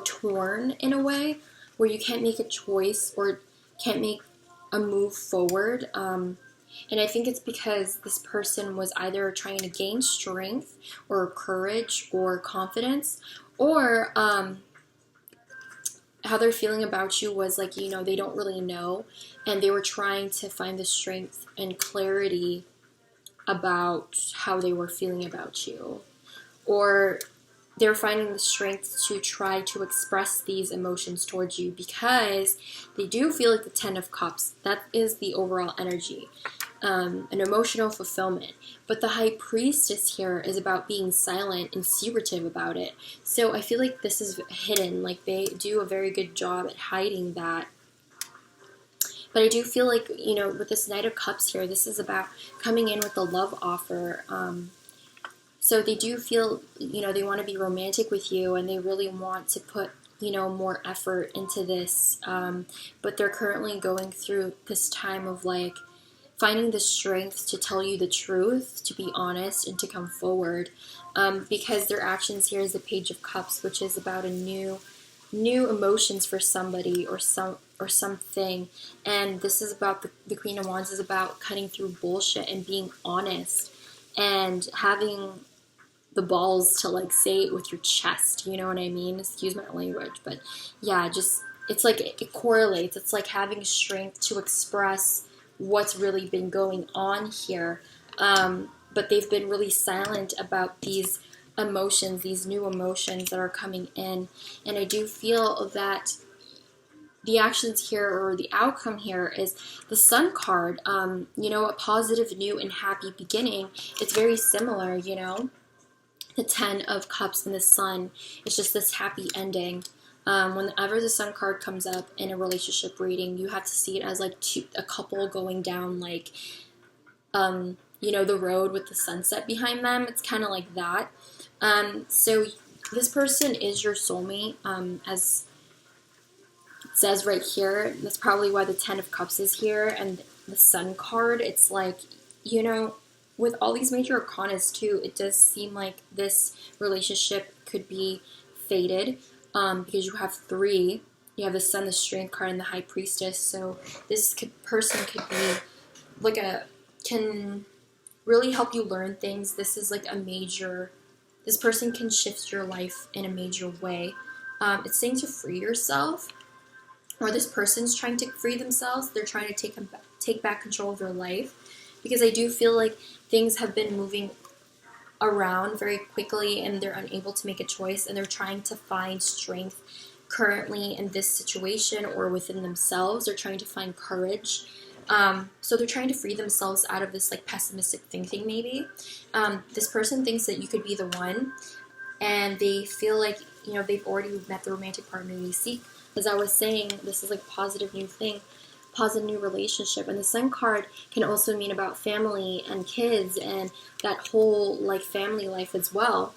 torn in a way where you can't make a choice or can't make a move forward. And I think it's because this person was either trying to gain strength or courage or confidence, or how they're feeling about you was like, they don't really know. And they were trying to find the strength and clarity about how they were feeling about you. Or they're finding the strength to try to express these emotions towards you because they do feel like the Ten of Cups. That is the overall energy, an emotional fulfillment. But the High Priestess here is about being silent and secretive about it. So I feel like this is hidden. Like they do a very good job at hiding that. But I do feel like, with this Knight of Cups here, this is about coming in with a love offer. So they do feel, they want to be romantic with you and they really want to put, more effort into this. But they're currently going through this time of like finding the strength to tell you the truth, to be honest, and to come forward. Because their actions here is the Page of Cups, which is about a new emotions for somebody or something. And this is about the Queen of Wands is about cutting through bullshit and being honest and having the balls to like say it with your chest, you know what I mean? Excuse my language, but yeah, just it's like it correlates. It's like having strength to express what's really been going on here. But they've been really silent about these emotions, these new emotions that are coming in. And I do feel that the actions here or the outcome here is the Sun card, a positive, new, and happy beginning. It's very similar, the Ten of Cups and the Sun. It's just this happy ending. Whenever the Sun card comes up in a relationship reading, you have to see it as like a couple going down like, the road with the sunset behind them. It's kind of like that. So this person is your soulmate, as it says right here. That's probably why the Ten of Cups is here. And the Sun card, it's like, with all these major arcanas too, it does seem like this relationship could be fated, because you have three. You have the Sun, the Strength card, and the High Priestess. So this person could be like can really help you learn things. This is like this person can shift your life in a major way. It's saying to free yourself, or this person's trying to free themselves. They're trying to take back control of their life, because I do feel like things have been moving around very quickly and they're unable to make a choice, and they're trying to find strength currently in this situation or within themselves. They're trying to find courage. So they're trying to free themselves out of this like pessimistic thinking maybe. This person thinks that you could be the one, and they feel like, they've already met the romantic partner they seek. As I was saying, this is like a positive new thing, positive new relationship. And the Sun card can also mean about family and kids and that whole like family life as well.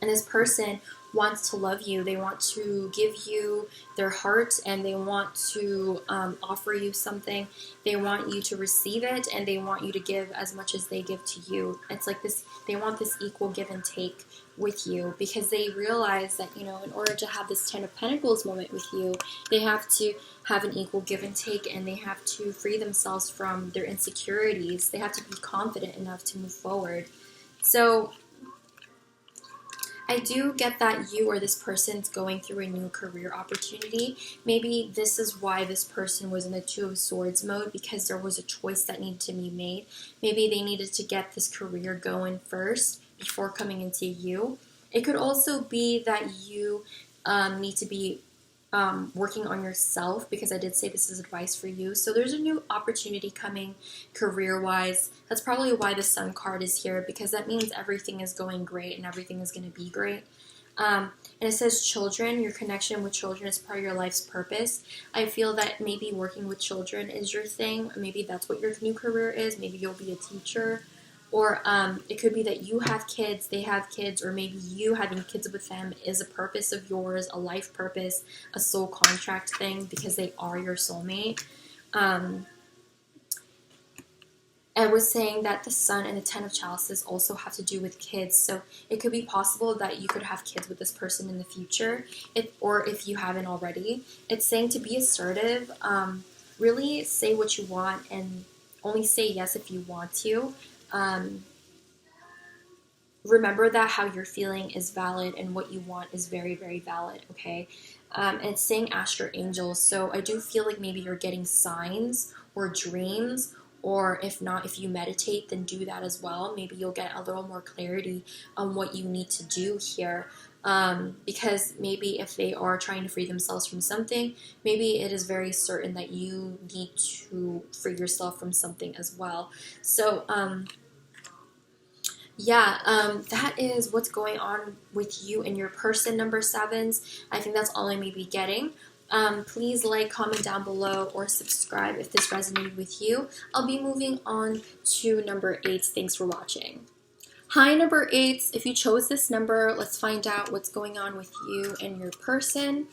And this person wants to love you. They want to give you their heart, and they want to offer you something. They want you to receive it, and they want you to give as much as they give to you. It's like this, they want this equal give and take with you, because they realize that, in order to have this Ten of Pentacles moment with you, they have to have an equal give and take, and they have to free themselves from their insecurities. They have to be confident enough to move forward. So I do get that you or this person's going through a new career opportunity. Maybe this is why this person was in the Two of Swords mode, because there was a choice that needed to be made. Maybe they needed to get this career going first before coming into you. It could also be that you need to be working on yourself, because I did say this is advice for you. So there's a new opportunity coming career-wise. That's probably why the Sun card is here, because that means everything is going great and everything is going to be great. And it says children, your connection with children is part of your life's purpose. I feel that maybe working with children is your thing. Maybe that's what your new career is. Maybe you'll be a teacher. Or it could be that you have kids, they have kids, or maybe you having kids with them is a purpose of yours, a life purpose, a soul contract thing, because they are your soulmate. I was saying that the Sun and the Ten of Chalices also have to do with kids. So it could be possible that you could have kids with this person in the future, or if you haven't already. It's saying to be assertive, really say what you want, and only say yes if you want to. Remember that how you're feeling is valid and what you want is very, very valid, okay? And it's saying ask your angels. So I do feel like maybe you're getting signs or dreams, or if not, if you meditate, then do that as well. Maybe you'll get a little more clarity on what you need to do here. Because maybe if they are trying to free themselves from something, maybe it is very certain that you need to free yourself from something as well. So, that is what's going on with you and your person, number 7s. I think that's all I may be getting. Please like, comment down below, or subscribe if this resonated with you. I'll be moving on to number 8s. Thanks for watching. Hi, number 8s. If you chose this number, let's find out what's going on with you and your person.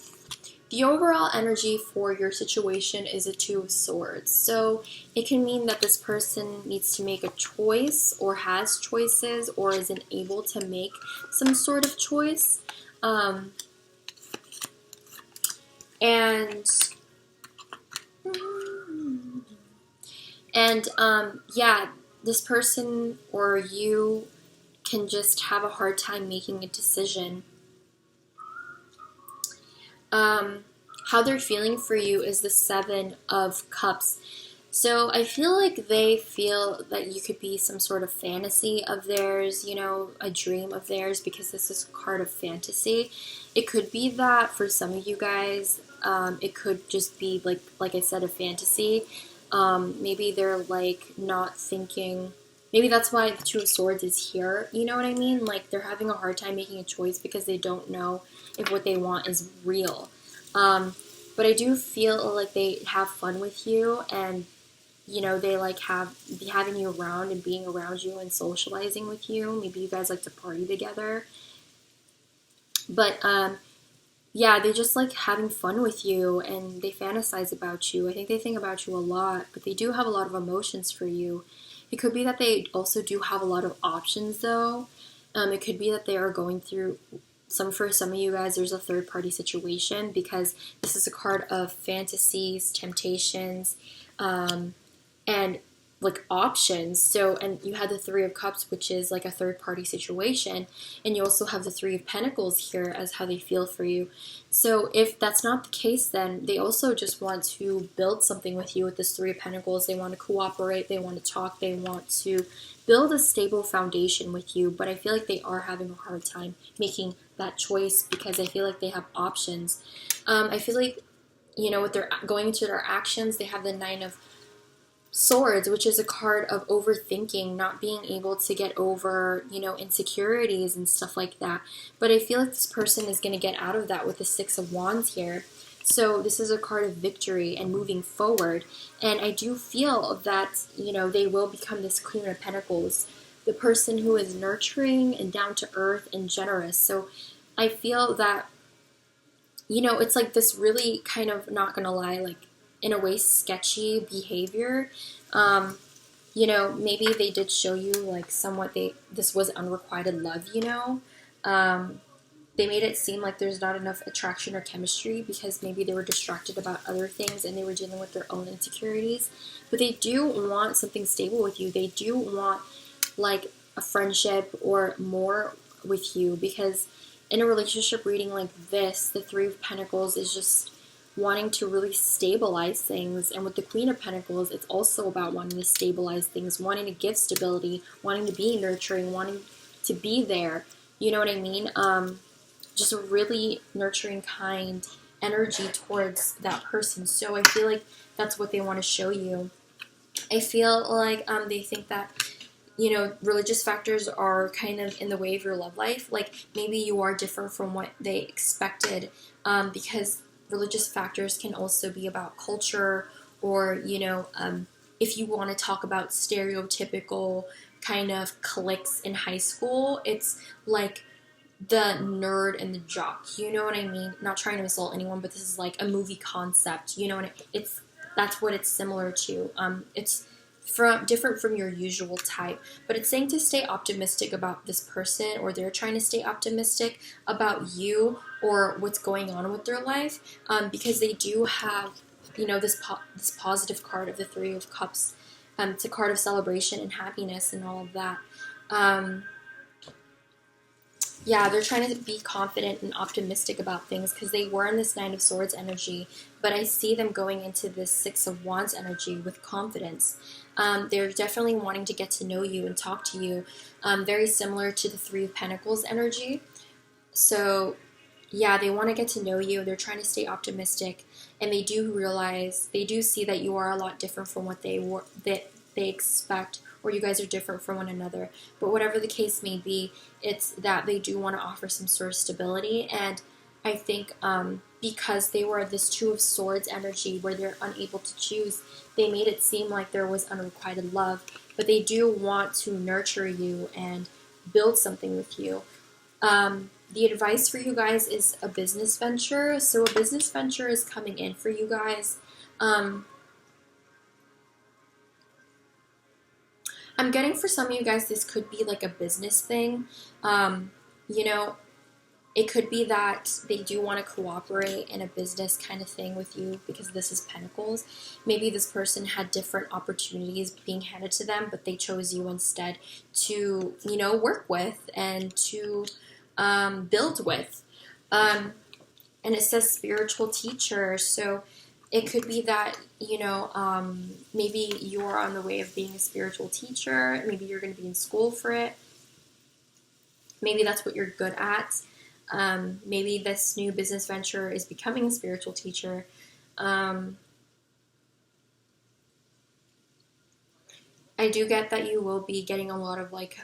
The overall energy for your situation is a 2 of Swords. So it can mean that this person needs to make a choice, or has choices, or isn't able to make some sort of choice. This person or you can just have a hard time making a decision. How they're feeling for you is the 7 of Cups. So I feel like they feel that you could be some sort of fantasy of theirs, you know, a dream of theirs, because this is a card of fantasy. It could be that for some of you guys, it could just be like I said, a fantasy. Maybe they're like not thinking. Maybe that's why the 2 of Swords is here. You know what I mean? Like they're having a hard time making a choice because they don't know if what they want is real. But I do feel like they have fun with you, and you know, they like having you around and being around you and socializing with you. Maybe you guys like to party together. But they just like having fun with you, and they fantasize about you. I think they think about you a lot, but they do have a lot of emotions for you. It could be that they also do have a lot of options, though. It could be that they are going through for some of you guys, there's a third party situation, because this is a card of fantasies, temptations, and like options. So, and you had the 3 of Cups, which is like a third party situation, and you also have the 3 of Pentacles here as how they feel for you. So if that's not the case, then they also just want to build something with you with this 3 of Pentacles. They want to cooperate, they want to talk, they want to build a stable foundation with you, but I feel like they are having a hard time making that choice, because I feel like they have options. I feel like, you know, with their going into their actions, they have the 9 of Swords, which is a card of overthinking, not being able to get over, you know, insecurities and stuff like that. But I feel like this person is going to get out of that with the 6 of Wands here. So this is a card of victory and moving forward. And I do feel that, you know, they will become this Queen of Pentacles, the person who is nurturing and down to earth and generous. So I feel that, you know, it's like this really kind of, not going to lie, like in a way sketchy behavior. You know, maybe they did show you like somewhat this was unrequited love, you know. They made it seem like there's not enough attraction or chemistry because maybe they were distracted about other things and they were dealing with their own insecurities. But they do want something stable with you. They do want like a friendship or more with you, because in a relationship reading like this, the 3 of Pentacles is just wanting to really stabilize things. And with the Queen of Pentacles, it's also about wanting to stabilize things, wanting to give stability, wanting to be nurturing, wanting to be there. You know what I mean? Just a really nurturing, kind energy towards that person. So I feel like that's what they want to show you. I feel like they think that, you know, religious factors are kind of in the way of your love life. Like maybe you are different from what they expected, because religious factors can also be about culture, or, you know, if you want to talk about stereotypical kind of cliques in high school, it's like the nerd and the jock, you know what I mean? Not trying to insult anyone, but this is like a movie concept, you know, and that's what it's similar to. It's different from your usual type, but it's saying to stay optimistic about this person, or they're trying to stay optimistic about you or what's going on with their life, because they do have, you know, this positive card of the 3 of Cups. It's a card of celebration and happiness and all of that. Yeah, they're trying to be confident and optimistic about things because they were in this Nine of Swords energy, but I see them going into this Six of Wands energy with confidence. They're definitely wanting to get to know you and talk to you, very similar to the Three of Pentacles energy. So, yeah, they want to get to know you. They're trying to stay optimistic, and they do realize, they do see that you are a lot different from what they expect, or you guys are different from one another. But whatever the case may be, it's that they do want to offer some sort of stability. And I think because they were this Two of Swords energy where they're unable to choose, they made it seem like there was unrequited love. But they do want to nurture you and build something with you. The advice for you guys is a business venture. So a business venture is coming in for you guys. I'm getting for some of you guys, this could be like a business thing. You know, it could be that they do want to cooperate in a business kind of thing with you because this is Pentacles. Maybe this person had different opportunities being handed to them, but they chose you instead to, you know, work with and to build with. And it says spiritual teacher. So it could be that, you know, maybe you're on the way of being a spiritual teacher. Maybe you're going to be in school for it. Maybe that's what you're good at. Maybe this new business venture is becoming a spiritual teacher. I do get that you will be getting a lot of like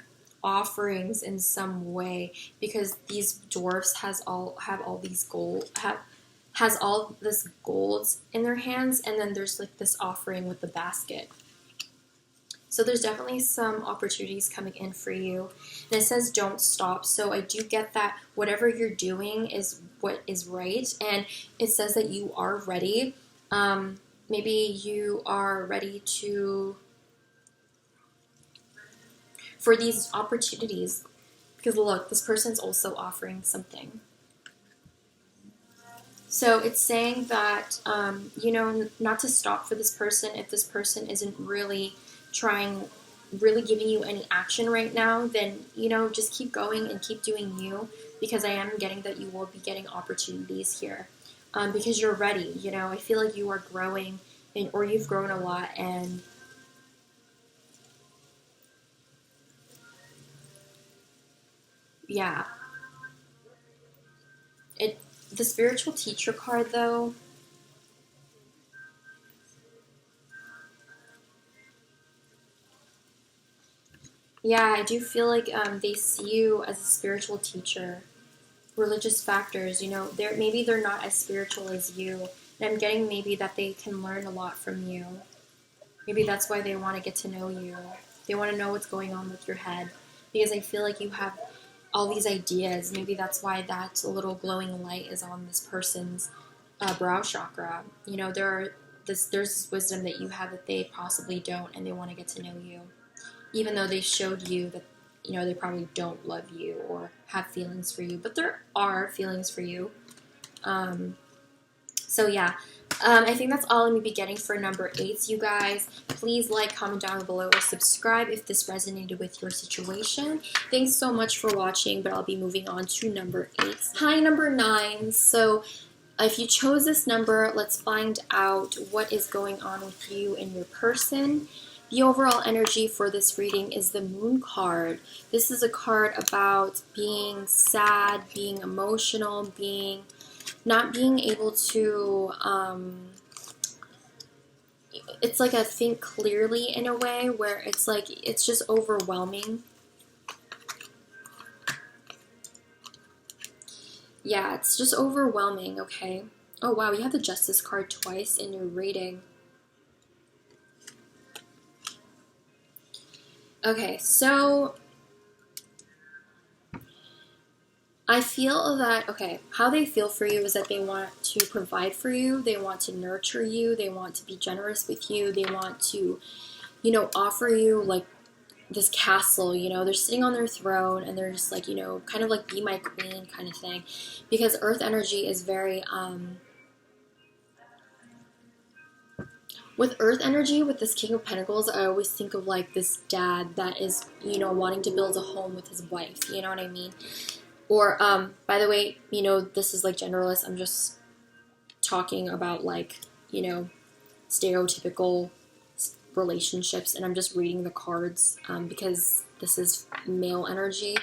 offerings in some way because these dwarfs have all this gold in their hands, and then there's like this offering with the basket. So there's definitely some opportunities coming in for you. And it says don't stop. So I do get that whatever you're doing is what is right. And it says that you are ready. Maybe you are ready for these opportunities. Because look, this person's also offering something. So it's saying that, you know, not to stop for this person if this person isn't really giving you any action right now, then, you know, just keep going and keep doing you, because I am getting that you will be getting opportunities here, because you're ready. You know, I feel like you are growing, or you've grown a lot, and yeah. The spiritual teacher card, though, yeah, I do feel like they see you as a spiritual teacher. Religious factors, you know, maybe they're not as spiritual as you, and I'm getting maybe that they can learn a lot from you. Maybe that's why they want to get to know you. They want to know what's going on with your head, because I feel like you have all these ideas. Maybe that's why that little glowing light is on this person's brow chakra. You know, there's wisdom that you have that they possibly don't, and they want to get to know you, even though they showed you that, you know, they probably don't love you or have feelings for you, but there are feelings for you. So yeah, I think that's all I'm going to be getting for number 8, you guys. Please like, comment down below, or subscribe if this resonated with your situation. Thanks so much for watching, but I'll be moving on to number 8. Hi, number 9. So if you chose this number, let's find out what is going on with you and your person. The overall energy for this reading is the Moon card. This is a card about being sad, being emotional, not being able to, it's like a think clearly in a way where it's like, it's just overwhelming. Yeah, it's just overwhelming, okay? Oh wow, you have the Justice card twice in your reading. Okay, so I feel that, okay, how they feel for you is that they want to provide for you, they want to nurture you, they want to be generous with you, they want to, you know, offer you like this castle, you know, they're sitting on their throne and they're just like, you know, kind of like be my queen kind of thing, because earth energy is very, With Earth energy, with this King of Pentacles, I always think of like this dad that is, you know, wanting to build a home with his wife. You know what I mean? Or, by the way, you know, this is like genderless. I'm just talking about like, you know, stereotypical relationships, and I'm just reading the cards because this is male energy.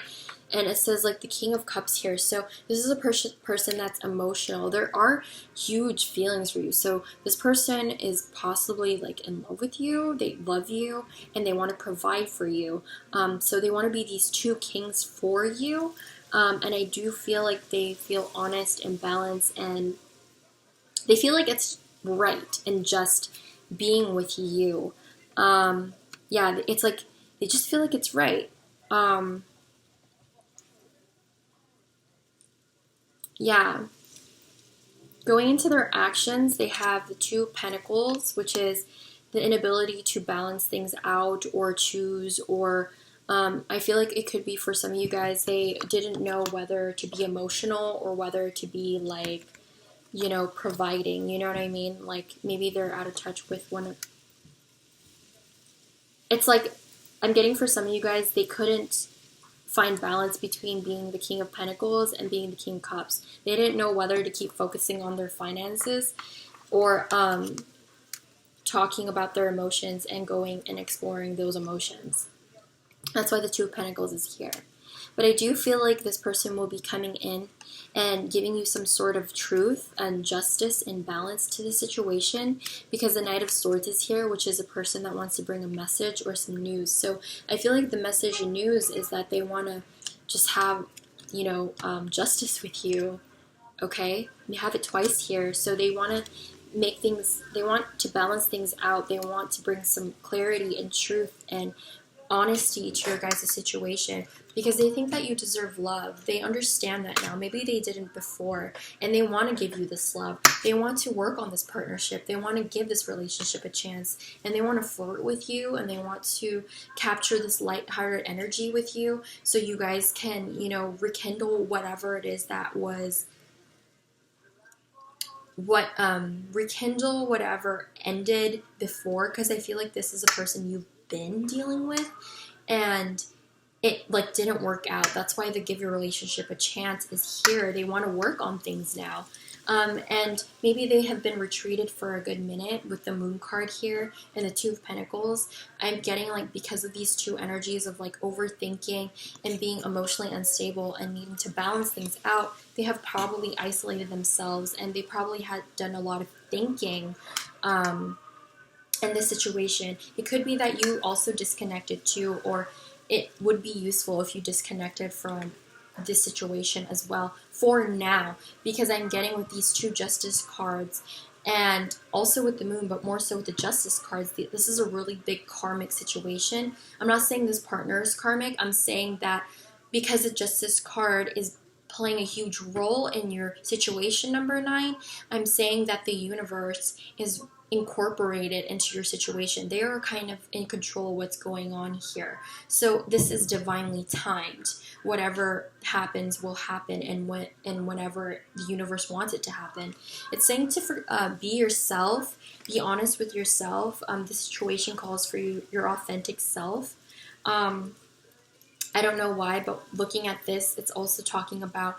And it says like the King of Cups here. So this is a person that's emotional. There are huge feelings for you. So this person is possibly like in love with you. They love you and they want to provide for you. So they want to be these two kings for you. And I do feel like they feel honest and balanced, and they feel like it's right and just being with you. Yeah, it's like they just feel like it's right. Yeah. Going into their actions, they have the Two of Pentacles, which is the inability to balance things out or choose, or I feel like it could be for some of you guys, they didn't know whether to be emotional or whether to be like, you know, providing. You know what I mean? Like maybe they're out of touch with one. It's like I'm getting for some of you guys, they couldn't find balance between being the King of Pentacles and being the King of Cups. They didn't know whether to keep focusing on their finances or talking about their emotions and going and exploring those emotions. That's why the Two of Pentacles is here. But I do feel like this person will be coming in and giving you some sort of truth and justice and balance to the situation, because the Knight of Swords is here, which is a person that wants to bring a message or some news. So I feel like the message and news is that they want to just have, you know, justice with you, okay? They have it twice here. So they want to make things, they want to balance things out. They want to bring some clarity and truth and honesty to your guys' situation, because they think that you deserve love. They understand that now. Maybe they didn't before, and they want to give you this love. They want to work on this partnership. They want to give this relationship a chance, and they want to flirt with you, and they want to capture this light-hearted energy with you so you guys can, you know, rekindle whatever it is that was rekindle whatever ended before, because I feel like this is a person you've been dealing with and it like didn't work out. That's why the give your relationship a chance is here. They want to work on things now. And maybe they have been retreated for a good minute with the Moon card here and the Two of Pentacles. I'm getting like, because of these two energies of like overthinking and being emotionally unstable and needing to balance things out, they have probably isolated themselves, and they probably had done a lot of thinking in this situation. It could be that you also disconnected too, or it would be useful if you disconnected from this situation as well for now, because I'm getting with these two Justice cards and also with the Moon, but more so with the Justice cards. This is a really big karmic situation. I'm not saying this partner is karmic. I'm saying that because the Justice card is playing a huge role in your situation, number 9, I'm saying that the universe is incorporated into your situation. They are kind of in control of what's going on here. So this is divinely timed. Whatever happens will happen, and whenever the universe wants it to happen. It's saying to be yourself, be honest with yourself. The situation calls for your authentic self. I don't know why, but looking at this, it's also talking about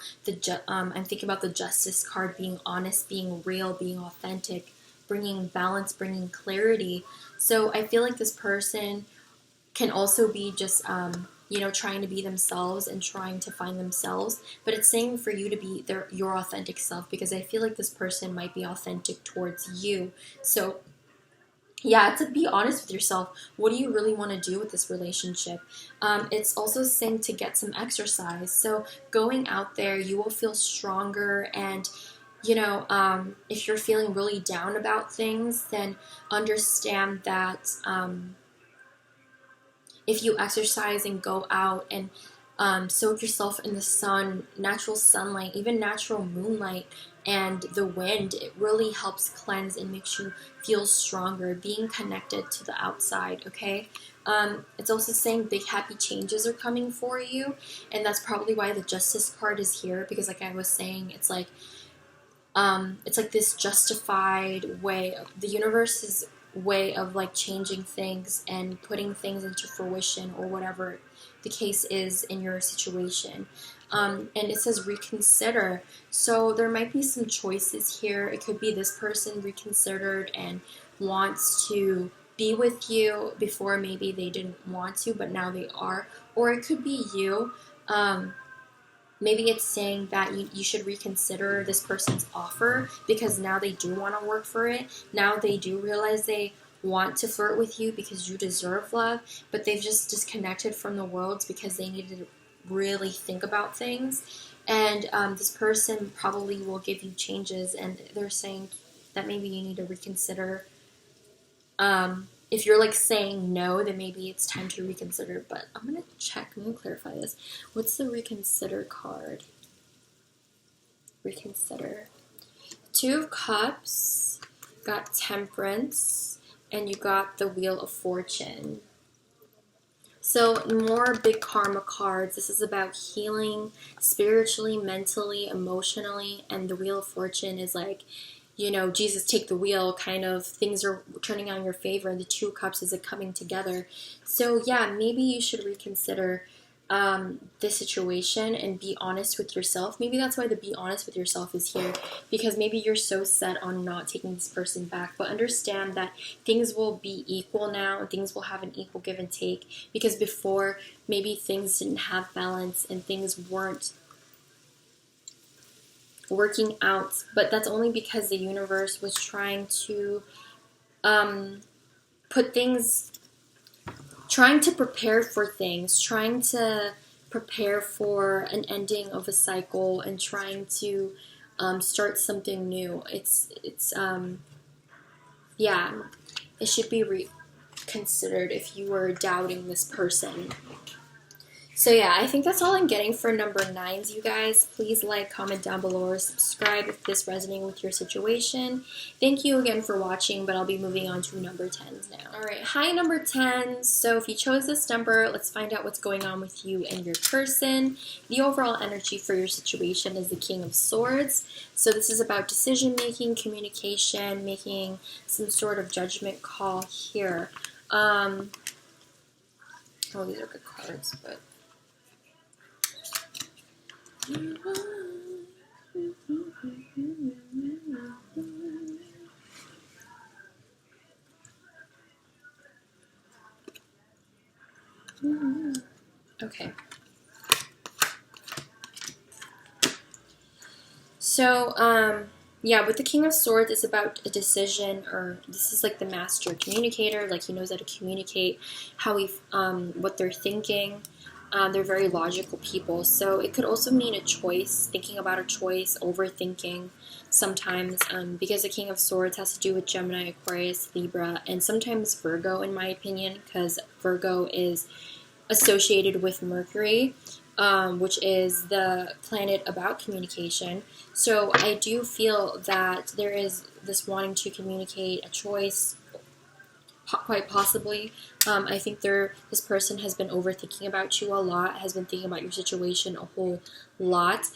I'm thinking about the Justice card being honest, being real, being authentic, bringing balance, bringing clarity. So I feel like this person can also be just, you know, trying to be themselves and trying to find themselves. But it's saying for you to be your authentic self, because I feel like this person might be authentic towards you. So yeah, to be honest with yourself, what do you really want to do with this relationship? It's also saying to get some exercise. So going out there, you will feel stronger. And, you know, if you're feeling really down about things, then understand that if you exercise and go out and soak yourself in the sun, natural sunlight, even natural moonlight, and the wind, it really helps cleanse and makes you feel stronger, being connected to the outside, okay? It's also saying big happy changes are coming for you, and that's probably why the Justice card is here, because like I was saying, it's like this justified way. The universe is way of like changing things and putting things into fruition, or whatever the case is in your situation. And it says reconsider. So there might be some choices here. It could be this person reconsidered and wants to be with you before maybe they didn't want to, but now they are. Or it could be you. Maybe it's saying that you should reconsider this person's offer because now they do want to work for it. Now they do realize they want to flirt with you because you deserve love, but they've just disconnected from the world because they need to really think about things. And this person probably will give you changes, and they're saying that maybe you need to reconsider. If you're like saying no, then maybe it's time to reconsider. But I'm going to check. I'm going to clarify this. What's the reconsider card? Reconsider. 2 of Cups. Got Temperance. And you got the Wheel of Fortune. So more big karma cards. This is about healing spiritually, mentally, emotionally. And the Wheel of Fortune is like, you know, Jesus, take the wheel, kind of things are turning on your favor, and the 2 cups is it coming together. So yeah, maybe you should reconsider this situation and be honest with yourself. Maybe that's why the be honest with yourself is here, because maybe you're so set on not taking this person back. But understand that things will be equal now, and things will have an equal give and take, because before maybe things didn't have balance and things weren't working out, but that's only because the universe was trying to prepare for things, trying to prepare for an ending of a cycle, and trying to start something new. Yeah, it should be reconsidered if you were doubting this person. So yeah, I think that's all I'm getting for number 9s, you guys. Please like, comment down below, or subscribe if this resonates with your situation. Thank you again for watching, but I'll be moving on to number 10s now. Alright, hi number 10s. So if you chose this number, let's find out what's going on with you and your person. The overall energy for your situation is the King of Swords. So this is about decision making, communication, making some sort of judgment call here. Oh, these are good cards, but... Okay. So, yeah, with the King of Swords, it's about a decision, or this is like the master communicator, like he knows how to communicate, what they're thinking. They're very logical people, so it could also mean a choice, thinking about a choice, overthinking sometimes, because the King of Swords has to do with Gemini, Aquarius, Libra, and sometimes Virgo, in my opinion, because Virgo is associated with Mercury, which is the planet about communication. So I do feel that there is this wanting to communicate a choice, quite possibly. I think this person has been overthinking about you a lot, has been thinking about your situation a whole lot.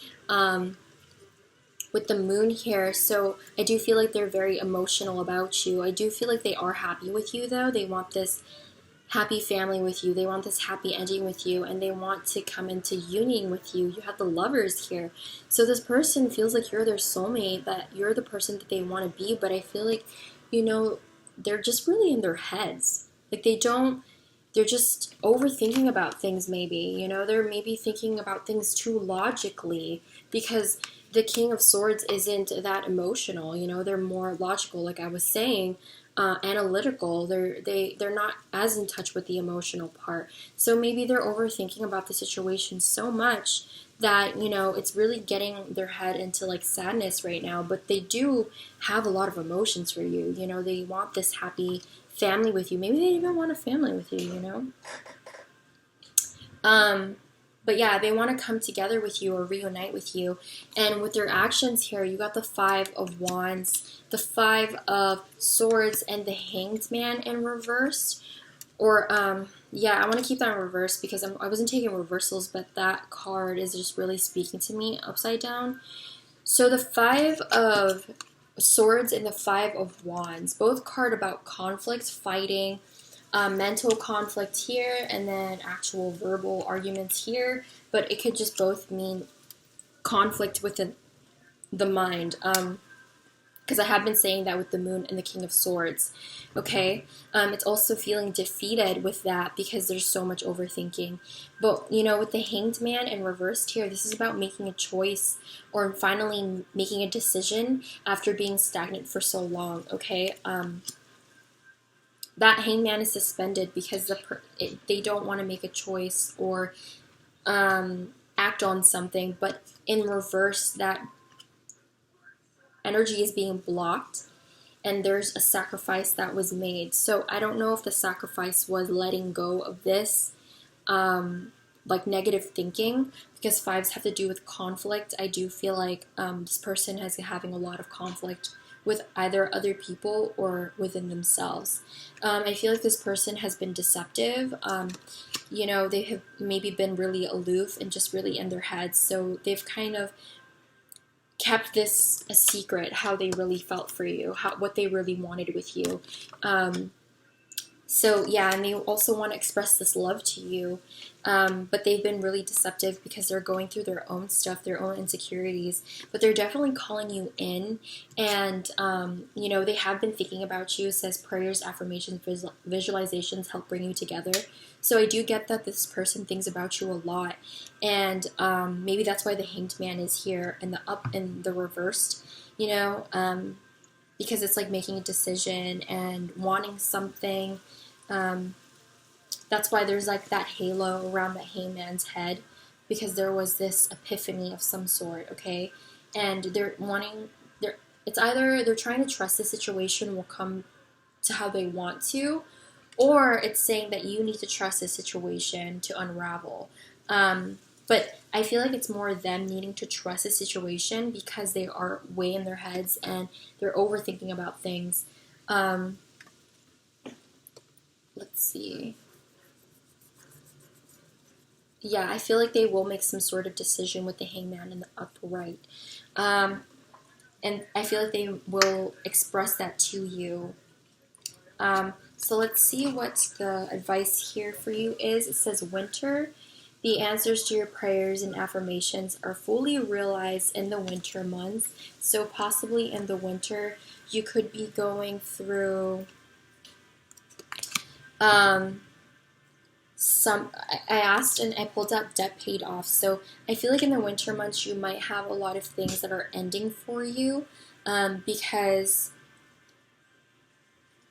With the moon here, so I do feel like they're very emotional about you. I do feel like they are happy with you, though. They want this happy family with you. They want this happy ending with you, and they want to come into union with you. You have the Lovers here. So this person feels like you're their soulmate, that you're the person that they want to be, but I feel like, you know, they're just really in their heads. Like they're just overthinking about things maybe, you know, they're maybe thinking about things too logically, because the King of Swords isn't that emotional, you know, they're more logical, like I was saying, analytical. They're not as in touch with the emotional part. So maybe they're overthinking about the situation so much that, you know, it's really getting their head into like sadness right now, but they do have a lot of emotions for you. You know, they want this happy family with you. Maybe they even want a family with you, you know? But yeah, they want to come together with you or reunite with you. And with their actions here, you got the 5 of Wands, the 5 of Swords, and the Hanged Man in reverse. Or, yeah, I want to keep that in reverse because I wasn't taking reversals, but that card is just really speaking to me upside down. So the 5 of Swords and the Five of Wands. Both card about conflict, fighting, mental conflict here, and then actual verbal arguments here. But it could just both mean conflict within the mind. Because I have been saying that with the Moon and the King of Swords, okay? It's also feeling defeated with that because there's so much overthinking. But, you know, with the Hanged Man and reversed here, this is about making a choice or finally making a decision after being stagnant for so long, okay? That Hanged Man is suspended because they don't want to make a choice or act on something, but in reverse, that energy is being blocked and there's a sacrifice that was made. So I don't know if the sacrifice was letting go of this like negative thinking, because fives have to do with conflict. I do feel like this person has having a lot of conflict with either other people or within themselves. I feel like this person has been deceptive. You know, they have maybe been really aloof and just really in their heads, so they've kind of kept this a secret, how they really felt for you, what they really wanted with you. So yeah, and they also want to express this love to you, but they've been really deceptive because they're going through their own stuff, their own insecurities, but they're definitely calling you in, and you know, they have been thinking about you. It says prayers, affirmations, visualizations help bring you together. So I do get that this person thinks about you a lot, and maybe that's why the Hanged Man is here and the up and the reversed, you know, because it's like making a decision and wanting something. That's why there's like that halo around the Hanged Man's head, because there was this epiphany of some sort, okay? And it's either they're trying to trust the situation will come to how they want to, or it's saying that you need to trust the situation to unravel. But I feel like it's more them needing to trust the situation because they are way in their heads and they're overthinking about things. Let's see. Yeah, I feel like they will make some sort of decision with the Hanged Man in the upright. And I feel like they will express that to you. So let's see what the advice here for you is. It says winter. The answers to your prayers and affirmations are fully realized in the winter months. So possibly in the winter, you could be going through I asked and I pulled up debt paid off. So I feel like in the winter months, you might have a lot of things that are ending for you, because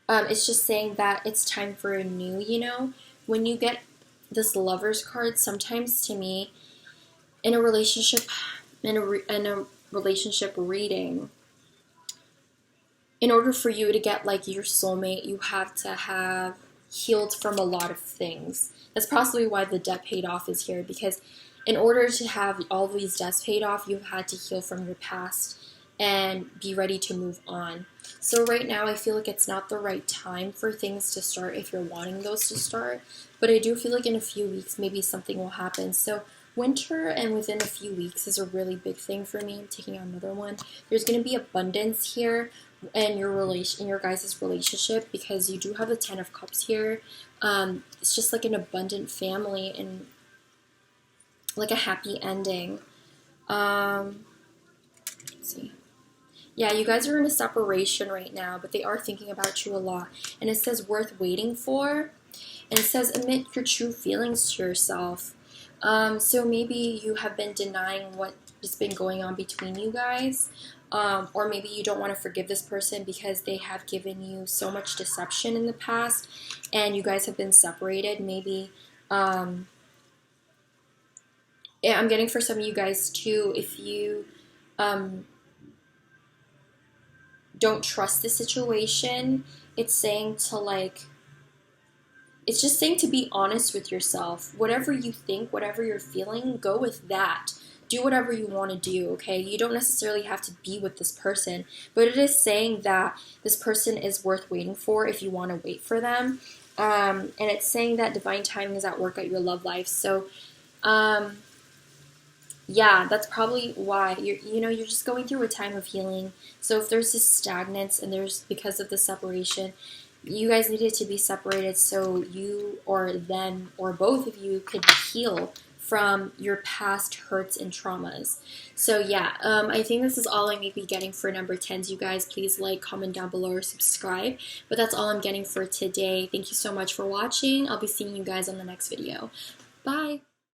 it's just saying that it's time for a new, you know, when you get this Lover's card, sometimes to me, in a relationship, in a relationship reading, in order for you to get like your soulmate, you have to have healed from a lot of things. That's possibly why the debt paid off is here, because in order to have all these debts paid off, you've had to heal from your past and be ready to move on. So right now, I feel like it's not the right time for things to start if you're wanting those to start. But I do feel like in a few weeks, maybe something will happen. So winter and within a few weeks is a really big thing for me. I'm taking out another one. There's going to be abundance here in your guys' relationship, because you do have the 10 of Cups here. It's just like an abundant family and like a happy ending. Let's see. Yeah, you guys are in a separation right now, but they are thinking about you a lot. And it says worth waiting for. And it says admit your true feelings to yourself. So maybe you have been denying what has been going on between you guys. Or maybe you don't want to forgive this person because they have given you so much deception in the past and you guys have been separated. Maybe, yeah, I'm getting for some of you guys too, if you don't trust the situation, it's saying to like, it's just saying to be honest with yourself. Whatever you think, whatever you're feeling, go with that. Do whatever you want to do, okay? You don't necessarily have to be with this person, but it is saying that this person is worth waiting for if you want to wait for them. And it's saying that divine timing is at work at your love life. So, yeah, that's probably why you're just going through a time of healing. So if there's this stagnance and there's because of the separation, you guys needed to be separated so you or them or both of you could heal from your past hurts and traumas. So yeah, I think this is all I may be getting for number 10s. You guys, please like, comment down below, or subscribe. But that's all I'm getting for today. Thank you so much for watching. I'll be seeing you guys on the next video. Bye!